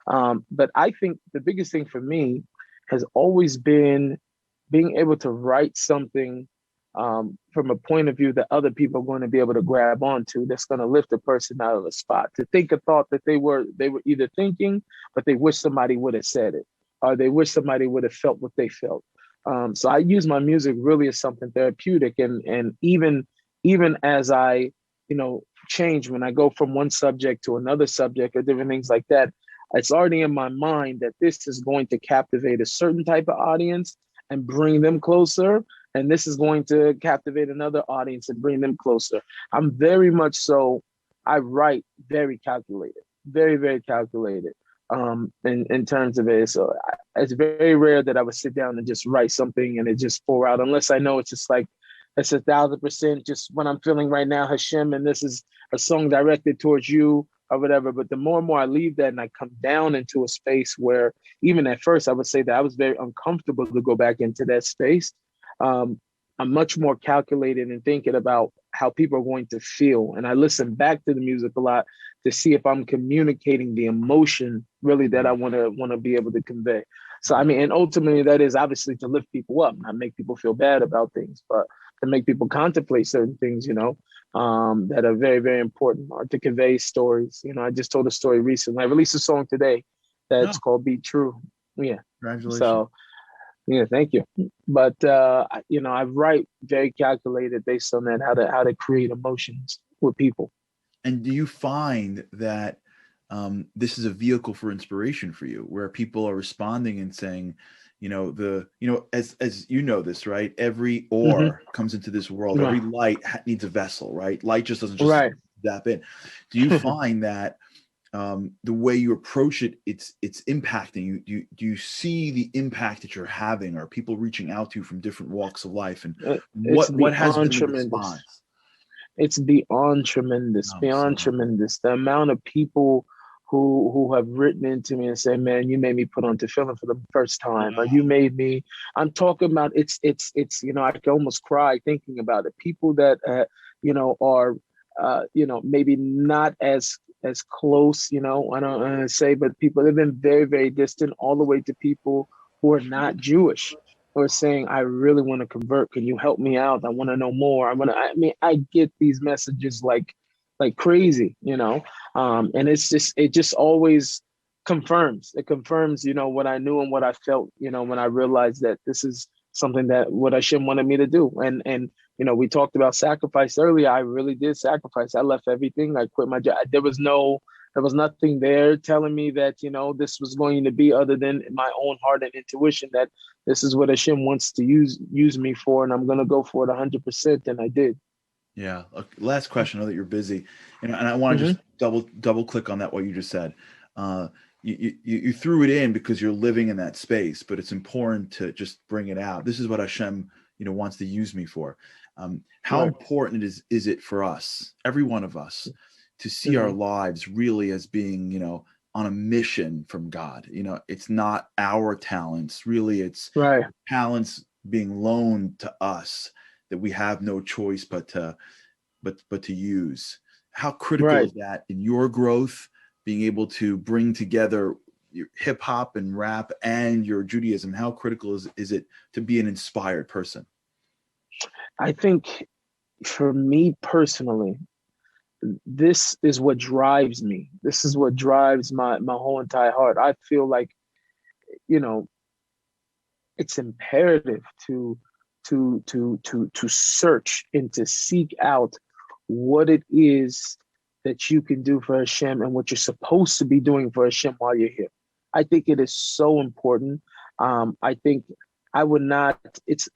But I think the biggest thing for me has always been being able to write something from a point of view that other people are going to be able to grab onto, that's going to lift a person out of the spot, to think a thought that they were either thinking, but they wish somebody would have said it, or they wish somebody would have felt what they felt. So I use my music really as something therapeutic, and even as I, change when I go from one subject to another subject or different things like that, it's already in my mind that this is going to captivate a certain type of audience and bring them closer, and this is going to captivate another audience and bring them closer. I'm very much so, I write very calculated, very, very calculated in terms of it. So it's very rare that I would sit down and just write something and it just pour out, unless I know it's just like, it's 1,000% just what I'm feeling right now, Hashem, and this is a song directed towards you or whatever. But the more and more I leave that and I come down into a space where, even at first I would say that I was very uncomfortable to go back into that space, I'm much more calculated in thinking about how people are going to feel. And I listen back to the music a lot to see if I'm communicating the emotion really that I want to be able to convey. So, I mean, and ultimately that is obviously to lift people up, not make people feel bad about things, but to make people contemplate certain things, that are very, very important, or to convey stories. I just told a story recently. I released a song today that's called Be True. Yeah.
Congratulations.
So, yeah, thank you. But, I write very calculated based on that, how to create emotions with people.
And do you find that this is a vehicle for inspiration for you, where people are responding and saying, as you know this, right? Every ore comes into this world. Every light needs a vessel, right? Light just doesn't just zap in. Do you find that the way you approach it, it's impacting you? Do you see the impact that you're having? Are people reaching out to you from different walks of life? And what has been the response?
It's beyond tremendous, tremendous. The amount of people who have written into me and say, man, you made me put on tefillin for the first time, or you made me, I'm talking about, it's, I can almost cry thinking about it. People that, are, maybe not as close, I don't want to say, but people that have been very, very distant, all the way to people who are not Jewish, who are saying, I really want to convert. Can you help me out? I want to know more. I get these messages like crazy, and it just always confirms. It confirms, what I knew and what I felt, when I realized that this is something that what Hashem wanted me to do. And we talked about sacrifice earlier. I really did sacrifice. I left everything. I quit my job. There was nothing there telling me that, this was going to be, other than my own heart and intuition, that this is what Hashem wants to use me for, and I'm going to go for it 100%. And I did.
Yeah. Last question. I know that you're busy, and I want to just double click on that what you just said. You threw it in because you're living in that space, but it's important to just bring it out. This is what Hashem, wants to use me for. How important is it for us, every one of us, to see our lives really as being, on a mission from God? It's not our talents, really. It's talents being loaned to us that we have no choice but to use. How critical is that in your growth, being able to bring together your hip hop and rap and your Judaism? How critical is it to be an inspired person?
I think for me personally, this is what drives me. This is what drives my whole entire heart. I feel like, it's imperative to search and to seek out what it is that you can do for Hashem and what you're supposed to be doing for Hashem while you're here. I think it is so important. I think I would not. It's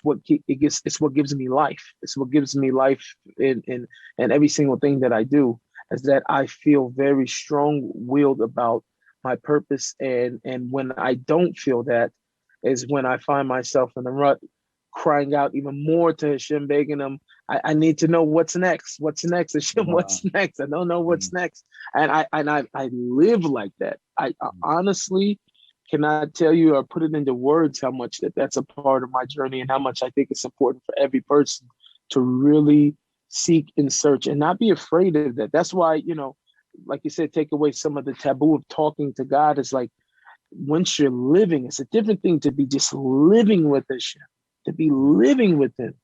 what gives me life. It's what gives me life in every single thing that I do. Is that I feel very strong-willed about my purpose, and when I don't feel that, is when I find myself in the rut, crying out even more to Hashem, begging him, I need to know what's next. What's next, Hashem? What's next? I don't know what's next, and I live like that. I honestly cannot tell you or put it into words how much that's a part of my journey, and how much I think it's important for every person to really seek and search and not be afraid of that. That's why, like you said, take away some of the taboo of talking to God. It's like, once you're living, it's a different thing to be just living with Hashem, to be living with him.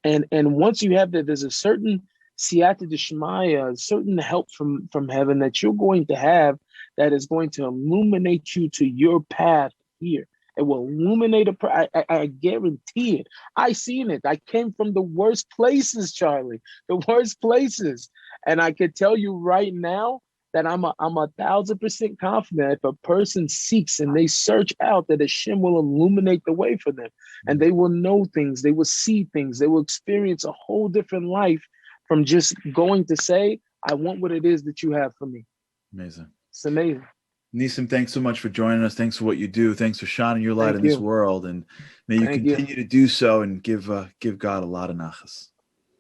And once you have that, there's a certain siyata d'shmaya, a certain help from heaven that you're going to have that is going to illuminate you to your path here. It will illuminate I guarantee it. I seen it. I came from the worst places, Charlie, the worst places. And I can tell you right now that I'm 1,000% confident if a person seeks and they search out, that Hashem will illuminate the way for them. And they will know things, they will see things, they will experience a whole different life from just going to say, I want what it is that you have for me.
Amazing.
It's amazing.
Nissan, thanks so much for joining us. Thanks for what you do. Thanks for shining your light in this world. And may you continue to do so and give God a lot of nachas.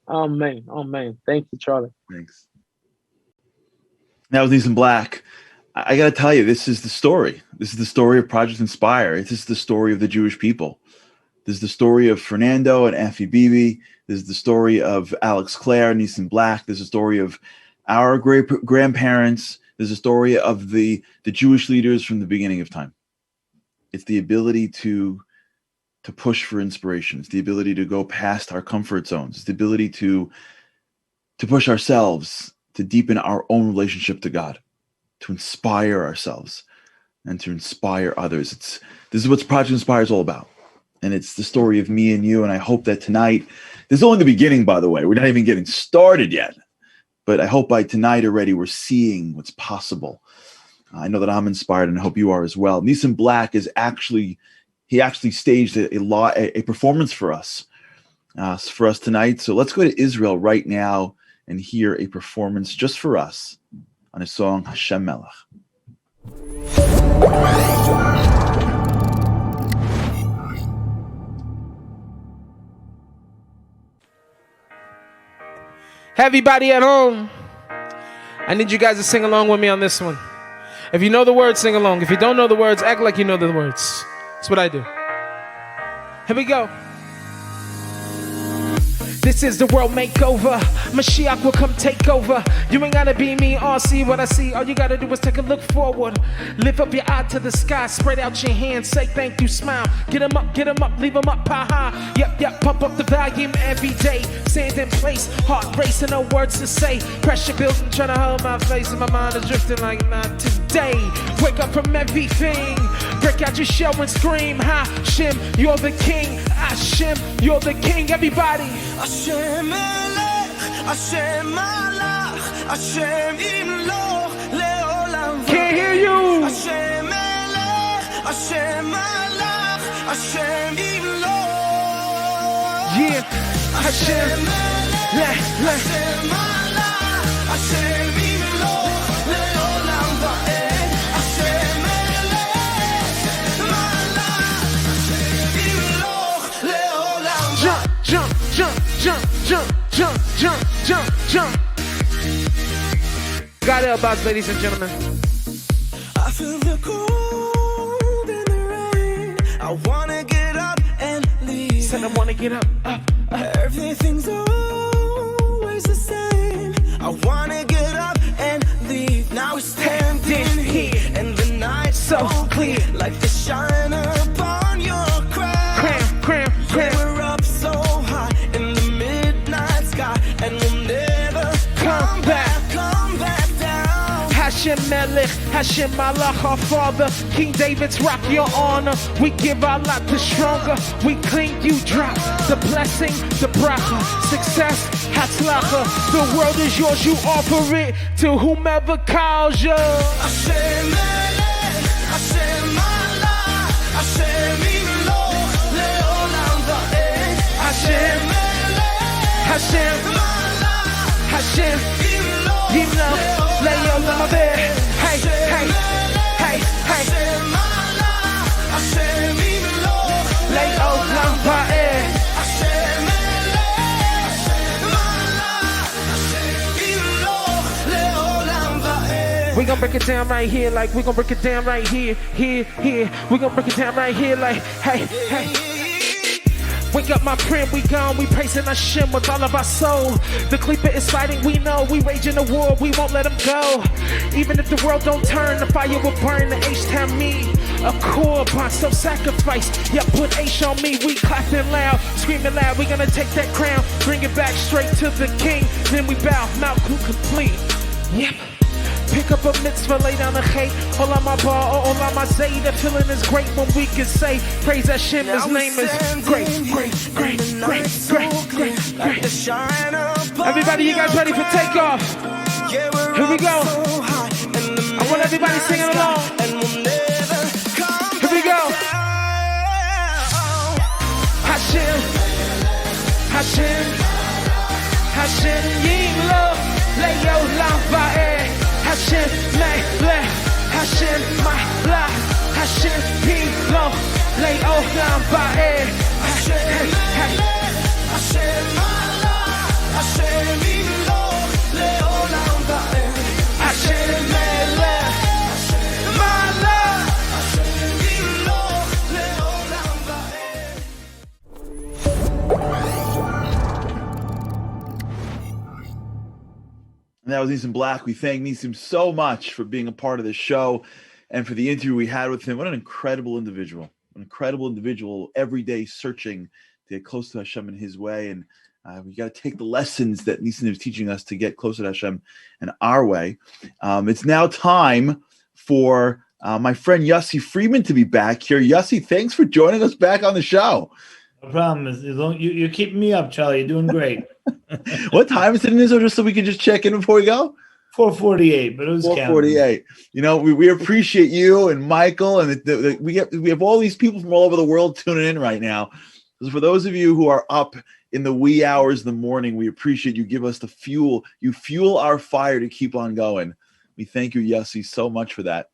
Amen. Amen. Thank you, Charlie.
Thanks. That was Nissan Black. I got to tell you, this is the story. This is the story of Project Inspire. This is the story of the Jewish people. This is the story of Fernando and Effie. This is the story of Alex Clair, Nissan Black. This is the story of our great grandparents. There's a story of the Jewish leaders from the beginning of time. It's the ability to push for inspiration. It's the ability to go past our comfort zones. It's the ability to push ourselves, to deepen our own relationship to God, to inspire ourselves and to inspire others. This is what Project Inspire is all about. And it's the story of me and you. And I hope that tonight, this is only the beginning, by the way. We're not even getting started yet. But I hope by tonight already we're seeing what's possible. I know that I'm inspired, and I hope you are as well. Nissan Black he actually staged a performance for us tonight. So let's go to Israel right now and hear a performance just for us on his song Hashem Melech.
Everybody at home, I need you guys to sing along with me on this one. If you know the words, sing along. If you don't know the words, act like you know the words. That's what I do. Here we go. This is the world makeover. Mashiach will come take over. You ain't gotta be me or see what I see. All you gotta do is take a look forward. Lift up your eye to the sky. Spread out your hands. Say thank you, smile. Get 'em up, leave 'em up, ha. Yep, pump up the volume every day. Stand in place, heart racing, no words to say. Pressure building, trying to hold my face, and my mind is drifting like not today. Wake up from everything. Break out your shell and scream, Hashem, you're the king. Hashem, you're the king. Everybody.
Hashem Melech, Hashem Malach, Hashem Imloch Leolam.
Can't hear you.
Hashem Melech, Hashem Malach, Hashem Imloch.
Yeah,
Hashem Melech.
Jump. God help us, ladies and gentlemen.
I feel the cold and the rain. I wanna get up and leave.
Said I wanna get up.
Everything's always the same. I wanna get up and leave. Now we're standing here, and the night's so clear, like the shine upon your crown.
Cram.
We're up so high in the midnight sky, and we'll never come back down.
Hashem Melech, Hashem Malach, our Father, King David's rock, your honor. We give our lot to stronger. We clean, you drop. The blessing, the bracha, success, hatzlacha. The world is yours, you offer it to whomever calls you.
Hashem Melech, Hashem Malach, Hashem Imloch, Leolam Va'ed.
Hashem Melech, Hashem Malach, Hashem Imloch, Leolam Va'ed. Hey.
Hashem Malach, Hashem Imloch,
Leolam Va'ed.
Hashem Melech, Malach, Hashem Imloch, Leolam Va'ed.
We gon' break it down right here, like we gon' break it down right here. We gon' break it down right here, like hey. Wake up, my friend, we gone. We praising Hashem with all of our soul. The Clipper is fighting, we know. We raging a war, we won't let him go. Even if the world don't turn, the fire will burn. The H-Town me, a korban, self-sacrifice. Yeah, put H on me. We clapping loud, screaming loud. We gonna take that crown, bring it back straight to the king. Then we bow, Malkut complete. Yep. Pick up a mitzvah, lay down a hate. Olam haba, all my zay. The feeling is great when we can say, praise Hashem, his name is great. Everybody, you guys ready for takeoff? Here we go. I want everybody singing along. Here we go. Hashem, Yimlo, Leolam Va'ed. Hashem Melech, Hashem Malach, Hashem Imloch, Leolam Va'ed.
Hashem Malach, Hashem Imloch, Leolam Va'ed. Hashem Melech, Malach, Hashem Imloch, Leolam Va'ed.
And that was Nissan Black. We thank Nissan so much for being a part of this show and for the interview we had with him. What an incredible individual. An incredible individual, every day searching to get close to Hashem in his way. And we got to take the lessons that Nissan is teaching us to get closer to Hashem in our way. It's now time for my friend Yossi Freeman to be back here. Yossi, thanks for joining us back on the show.
No problem. You're keeping me up, Charlie. You're doing great.
What time is it in Israel, just so we can just check in before we go?
4:48, but it was
4:48. You know, we appreciate you and Michael, and we have all these people from all over the world tuning in right now. So for those of you who are up in the wee hours of the morning, we appreciate you. Give us the fuel. You fuel our fire to keep on going. We thank you, Yossi, so much for that.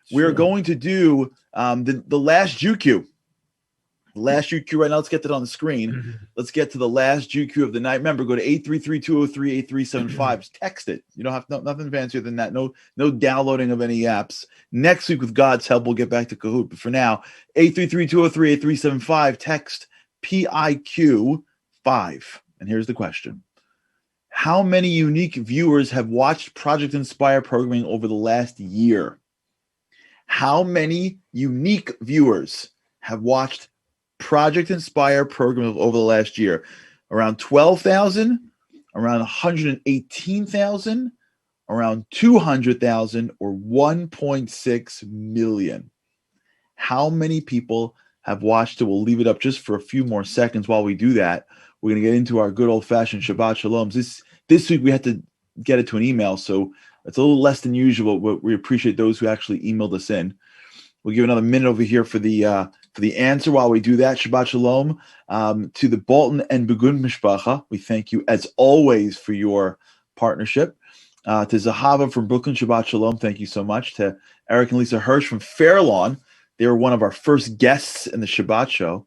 Sure. We're going to do the last GQ. Last GQ right now. Let's get that on the screen. Mm-hmm. Let's get to the last GQ of the night. Remember, go to 833-203-8375. Just text it. You don't have nothing fancier than that. No downloading of any apps. Next week, with God's help, we'll get back to Kahoot. But for now, 833-203-8375. Text PIQ5. And here's the question: how many unique viewers have watched Project Inspire programming over the last year? How many unique viewers have watched Project Inspire program over the last year? Around 12,000, around 118,000, around 200,000, or 1.6 million. How many people have watched it? We'll leave it up just for a few more seconds while we do that. We're going to get into our good old-fashioned Shabbat Shaloms. This week we had to get it to an email, so it's a little less than usual, but we appreciate those who actually emailed us in. We'll give another minute over here for the for the answer. While we do that, Shabbat Shalom to the Bolton and Begun Mishpacha. We thank you, as always, for your partnership. To Zahava from Brooklyn, Shabbat Shalom. Thank you so much. To Eric and Lisa Hirsch from Fairlawn. They were one of our first guests in the Shabbat show.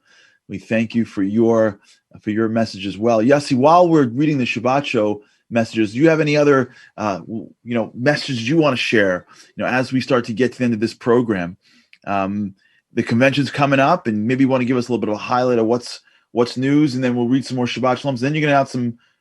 We thank you for your message as well. Yossi, while we're reading the Shabbat show messages, do you have any other messages you want to share? As we start to get to the end of this program, the convention's coming up, and maybe you want to give us a little bit of a highlight of what's news, and then we'll read some more Shabbat Shaloms. Then you're going to have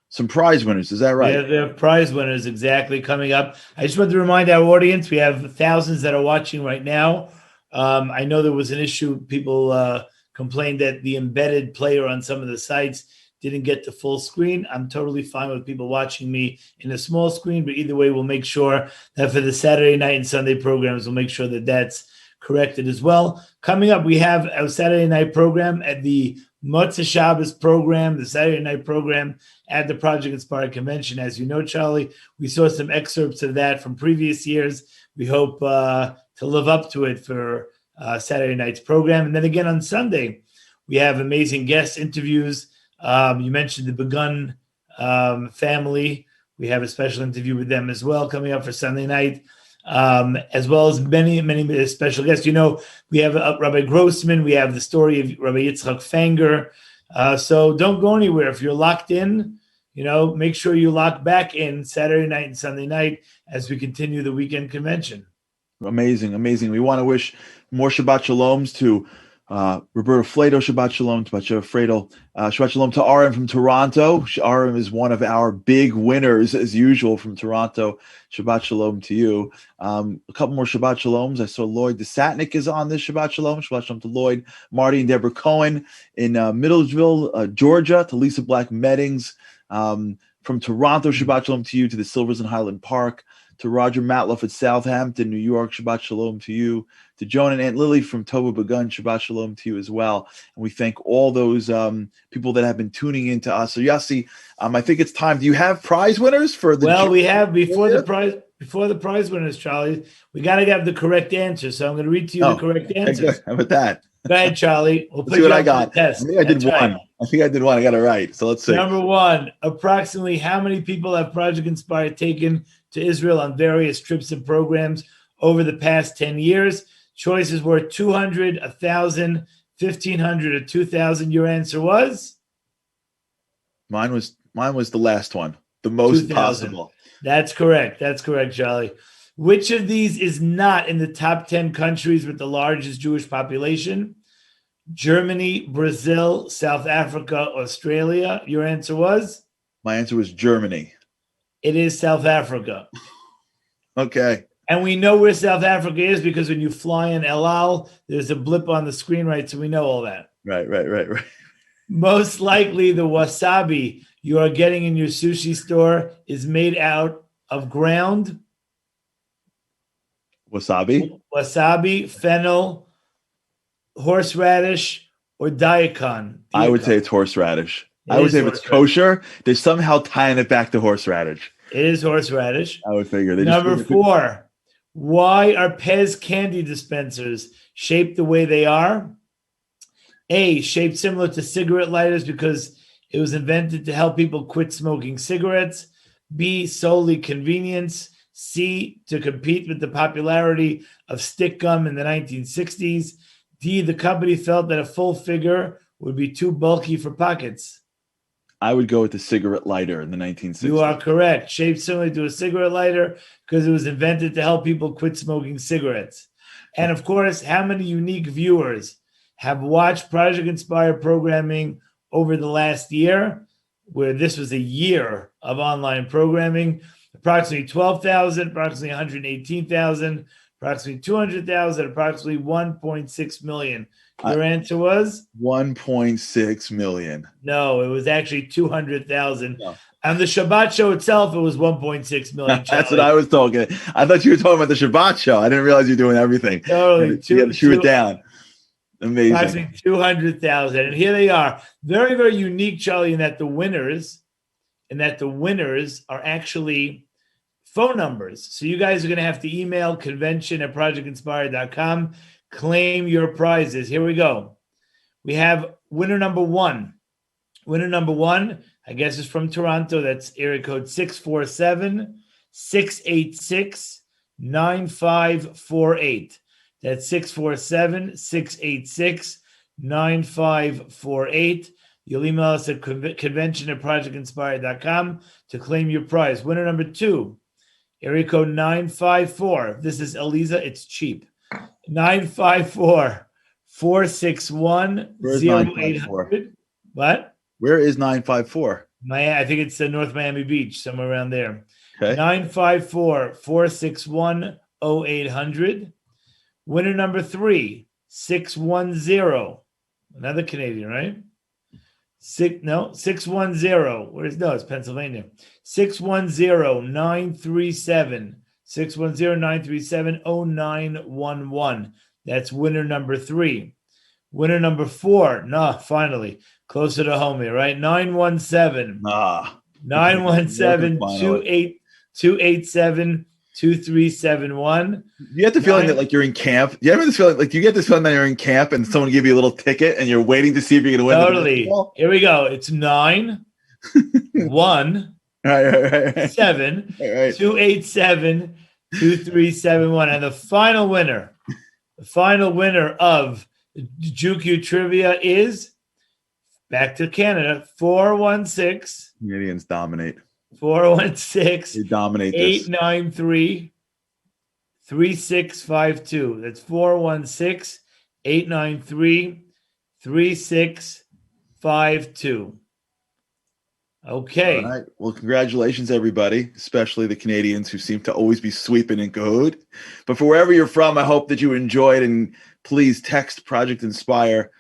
some prize winners. Is that right?
Yeah, there are prize winners exactly coming up. I just want to remind our audience, we have thousands that are watching right now. I know there was an issue. People complained that the embedded player on some of the sites didn't get the full screen. I'm totally fine with people watching me in a small screen, but either way, we'll make sure that for the Saturday night and Sunday programs, we'll make sure that that's corrected as well. Coming up, we have our Saturday night program at the Motzei Shabbos program, the Saturday night program at the Project Inspired Convention. As you know, Charlie, we saw some excerpts of that from previous years. We hope to live up to it for Saturday night's program. And then again on Sunday, we have amazing guest interviews. You mentioned the Begun family. We have a special interview with them as well coming up for Sunday night, as well as many, many special guests. We have Rabbi Grossman. We have the story of Rabbi Yitzchak Fanger. So don't go anywhere. If you're locked in, make sure you lock back in Saturday night and Sunday night as we continue the weekend convention.
Amazing. We want to wish more Shabbat Shaloms to Roberto Flato, Shabbat Shalom to Bacha Fredel, Shabbat Shalom to Aram from Toronto. Aram is one of our big winners, as usual, from Toronto. Shabbat Shalom to you. A couple more Shabbat Shaloms. I saw Lloyd DeSatnik is on this Shabbat Shalom. Shabbat Shalom to Lloyd, Marty and Deborah Cohen in Middlesville, Georgia, to Lisa Black Meddings. From Toronto, Shabbat Shalom to you, to the Silvers in Highland Park, to Roger Matloff at Southampton, New York, Shabbat Shalom to you, to Joan and Aunt Lily from Tova Begun, Shabbat Shalom to you as well. And we thank all those people that have been tuning in to us. So Yossi, I think it's time. Do you have prize winners for the?
Well, we have before the prize winners, Charlie. We got to have the correct answer. So I'm going to read to you the correct answer.
How about that?
Go ahead, Charlie. We'll
see what I got. I think I did one. I got it right. So let's see.
Number one, approximately how many people have Project Inspired taken to Israel on various trips and programs over the past 10 years? Choices were 200, 1,000, 1,500, or 2,000. Your answer was?
Mine was the last one, the most
2,000.
possible.
That's correct, Charlie. Which of these is not in the top 10 countries with the largest Jewish population? Germany, Brazil, South Africa, Australia. Your answer was?
My answer was Germany.
It is South Africa.
Okay.
And we know where South Africa is because when you fly in El Al, there's a blip on the screen, right? So we know all that.
Right.
Most likely the wasabi you are getting in your sushi store is made out of ground wasabi, fennel, horseradish, or daikon.
I would say it's horseradish. I would say if it's kosher, they're somehow tying it back to horseradish.
It is horseradish.
I would figure.
Number 4, why are Pez candy dispensers shaped the way they are? A, shaped similar to cigarette lighters because it was invented to help people quit smoking cigarettes. B, solely convenience. C, to compete with the popularity of stick gum in the 1960s. D, the company felt that a full figure would be too bulky for pockets.
I would go with the cigarette lighter in the 1960s.
You are correct. Shaped similar to a cigarette lighter because it was invented to help people quit smoking cigarettes. And of course, how many unique viewers have watched Project Inspired programming over the last year, where this was a year of online programming? Approximately 12,000, approximately 118,000, approximately 200,000, approximately 1.6 million. Your answer was?
1.6 million.
No, it was actually 200,000. No. And the Shabbat show itself, it was 1.6 million.
That's what I was talking. I thought you were talking about the Shabbat show. I didn't realize you were doing everything.
Totally.
You had to shoot it down. Amazing.
Approximately 200,000. And here they are. Very, very unique, Charlie, in that the winners are actually phone numbers. So you guys are going to have to email convention@projectinspired.com, claim your prizes. Here we go. We have winner number one. Winner number one, I guess, is from Toronto. That's area code 647-686-9548. That's 647-686-9548. You'll email us at convention@projectinspired.com to claim your prize. Winner number two, area code 954. This is Eliza. It's cheap. 954-461-0800. What?
Where is 954?
I think it's North Miami Beach, somewhere around there.
Okay.
954-461-0800. Winner number three, 610. Another Canadian, right? 610. It's Pennsylvania. 610-937. 610-937-0911. That's winner number three. Winner number four. Finally. Closer to home here, right? 917-287-2371.
You have the feeling that like you're in camp. You ever this feeling like you get this feeling that you're in camp and someone give you a little ticket and you're waiting to see if you're going to win.
Totally. Here we go. It's 9 1
right.
7 287 2371. And the final winner of the JUQ trivia is back to Canada, 416.
Canadians dominate.
416.
They dominate.
893 3652. That's 416 893 3652. Okay.
All right. Well, congratulations, everybody, especially the Canadians who seem to always be sweeping in Kahoot. But for wherever you're from, I hope that you enjoyed, and please text Project Inspire,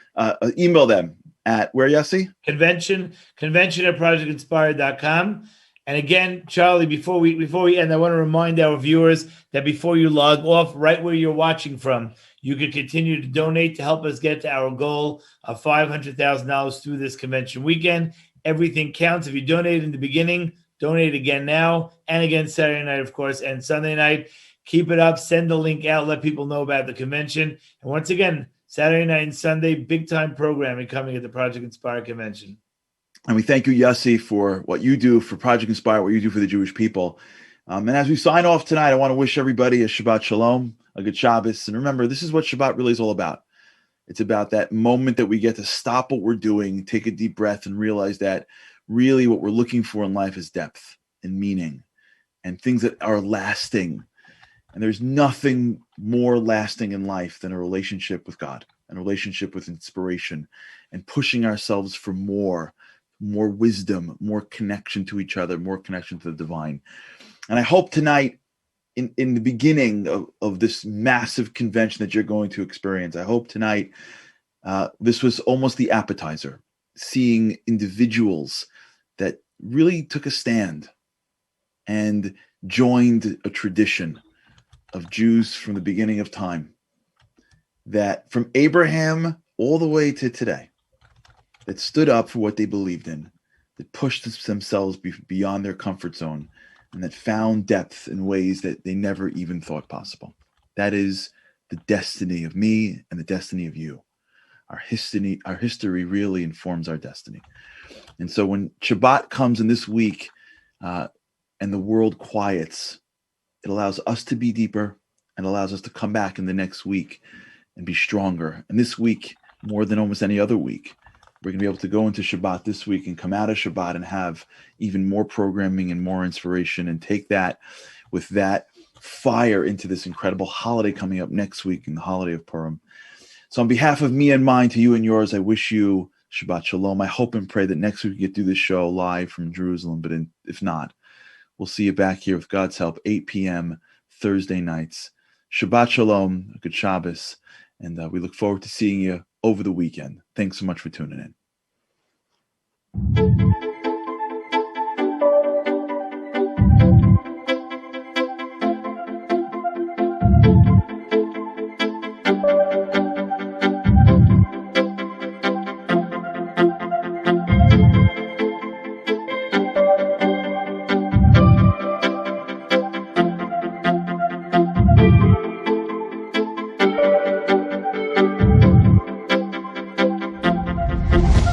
email them at where, Yossi?
Convention@projectinspired.com. And again, Charlie, before we end, I want to remind our viewers that before you log off, right where you're watching from, you can continue to donate to help us get to our goal of $500,000 through this convention weekend. Everything counts. If you donate in the beginning, donate again now, and again Saturday night, of course, and Sunday night. Keep it up. Send the link out. Let people know about the convention. And once again, Saturday night and Sunday, big-time programming coming at the Project Inspire Convention.
And we thank you, Yossi, for what you do for Project Inspire, what you do for the Jewish people. And as we sign off tonight, I want to wish everybody a Shabbat Shalom, a good Shabbos. And remember, this is what Shabbat really is all about. It's about that moment that we get to stop what we're doing, take a deep breath, and realize that really what we're looking for in life is depth and meaning and things that are lasting. And there's nothing more lasting in life than a relationship with God, and a relationship with inspiration, and pushing ourselves for more wisdom, more connection to each other, more connection to the divine. And I hope tonight, in the beginning of this massive convention that you're going to experience, I hope tonight this was almost the appetizer, seeing individuals that really took a stand and joined a tradition of Jews from the beginning of time, that from Abraham all the way to today, that stood up for what they believed in, that pushed themselves beyond their comfort zone, and that found depth in ways that they never even thought possible. That is the destiny of me and the destiny of you. Our history really informs our destiny. And so when Shabbat comes in this week and the world quiets, it allows us to be deeper and allows us to come back in the next week and be stronger. And this week, more than almost any other week, we're going to be able to go into Shabbat this week and come out of Shabbat and have even more programming and more inspiration, and take that with that fire into this incredible holiday coming up next week, in the holiday of Purim. So on behalf of me and mine, to you and yours, I wish you Shabbat Shalom. I hope and pray that next week we get through this show live from Jerusalem, but if not, we'll see you back here with God's help, 8 p.m. Thursday nights. Shabbat Shalom, a good Shabbos, and we look forward to seeing you over the weekend. Thanks so much for tuning in.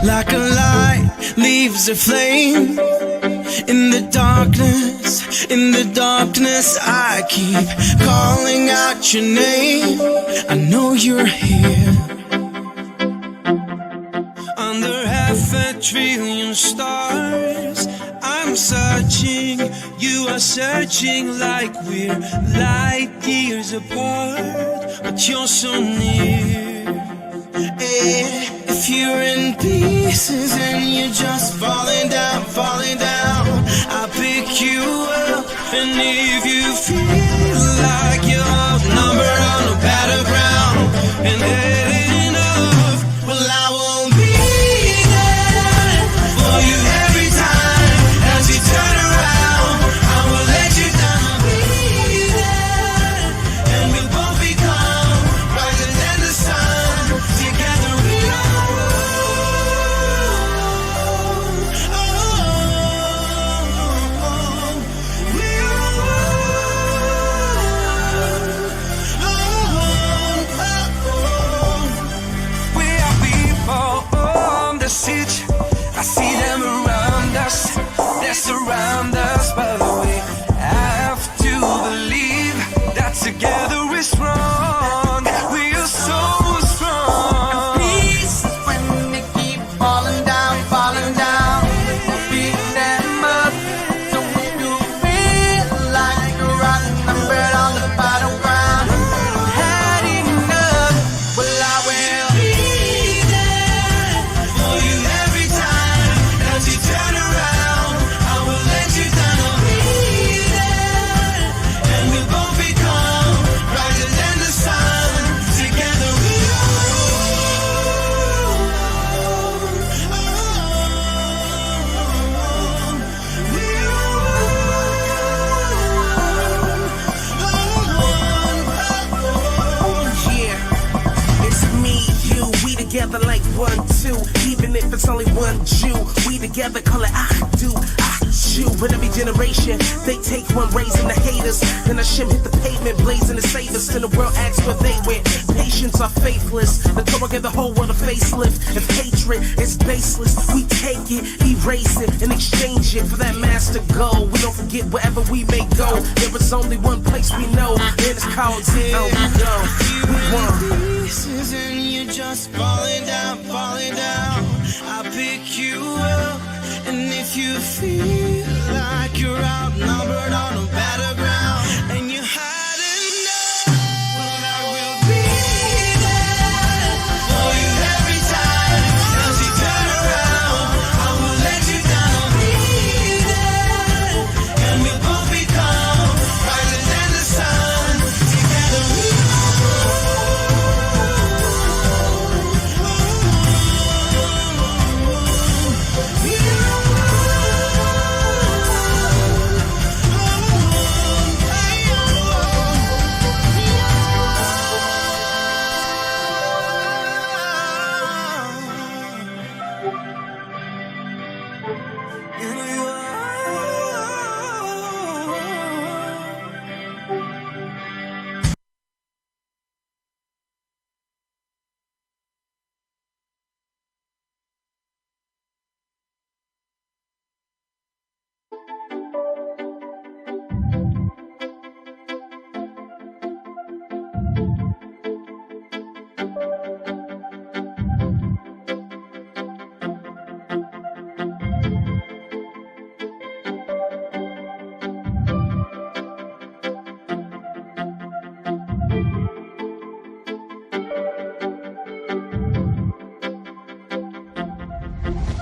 Like a light leaves a flame. In the darkness, I keep calling out your name. I know you're here. Under 500 billion stars, I'm searching. You are searching like we're light years apart, but you're so near. If you're in pieces and you're just falling down, I'll pick you up. And if you feel like you're outnumbered on the battleground and heading off, well, I will be there for you every time. As you turn around, I will let you down. I'll be there, and we'll both become brighter than the sun. Together we I see them around us, they surround us. By the way, I have to believe that together we're strong. We are so strong. Peace when they keep falling down. We'll pick them up. So when you feel like you're outnumbered on the battleground, had enough, well, I will be there for you every time. As you turn around, I will let you down. I'll be there, and we'll both become brighter than the sun. Together we Yeah, it's me, you, we together like 1, 2. Even if it's only one Jew, we together call it Achdu, Achdu. But every generation, they take one, raising the haters. Then Hashem hit the pavement, blazing the save us. Then the world asks where they went. Patience are faithless. The Torah gave the whole world a facelift. If hatred is baseless, we take it, erase it, and exchange it for that master goal. We don't forget wherever we may go. There is only one place we know, and it's called Zero. We won. Pieces and you're just falling down. I'll pick you up, and if you feel like you're outnumbered on the battleground and you had enough, well, I will be there for you every time. As you turn around, I will let you down. I'll be there, and we'll both become brighter than the sun. Together we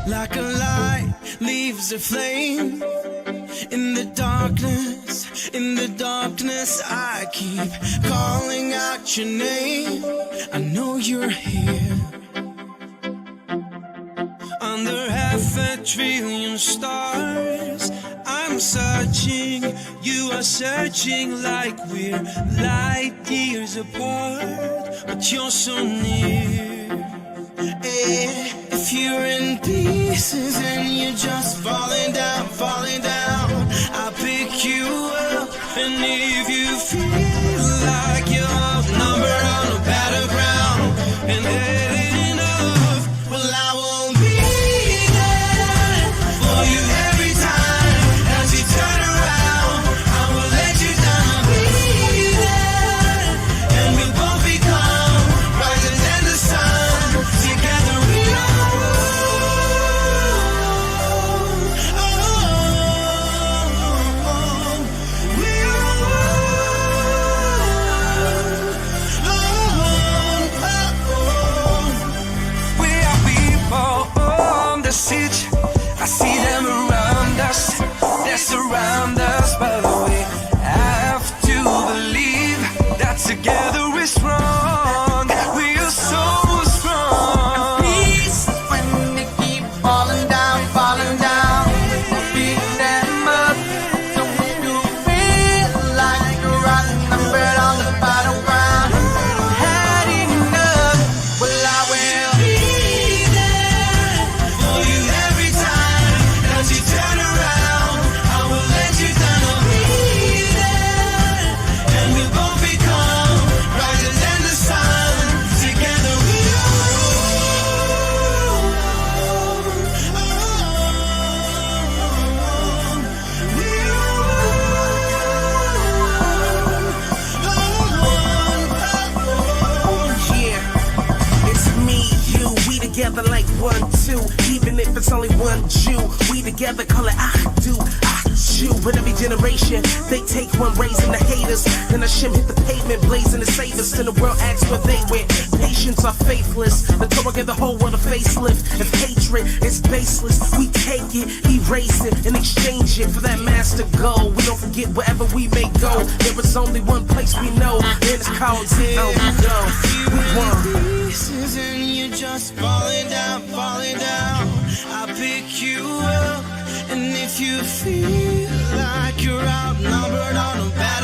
like a light leaves a flame. In the darkness, I keep calling out your name. I know you're here. Under 500 billion stars, I'm searching. You are searching like we're light years apart, but you're so near. If you're in pieces and you're just falling down, I'll pick you up. And if you feel like you're outnumbered on the battleground and heading off, well, I won't be together like 1, 2. Even if it's only one Jew, we together call it I do, I chew. But every generation, they take one raising the haters. Then the shim hit the pavement, blazing the savers. Then the world asks where they went. Patience are faithless. The Torah gave the whole world a facelift. If hatred is baseless, we take it, erase it, and exchange it for that master goal. We don't forget wherever we may go. There is only one place we know, and it's called Zero. We won.
Pieces and you're just falling down, falling down. I'll pick you up, and if you feel like you're outnumbered on a battle.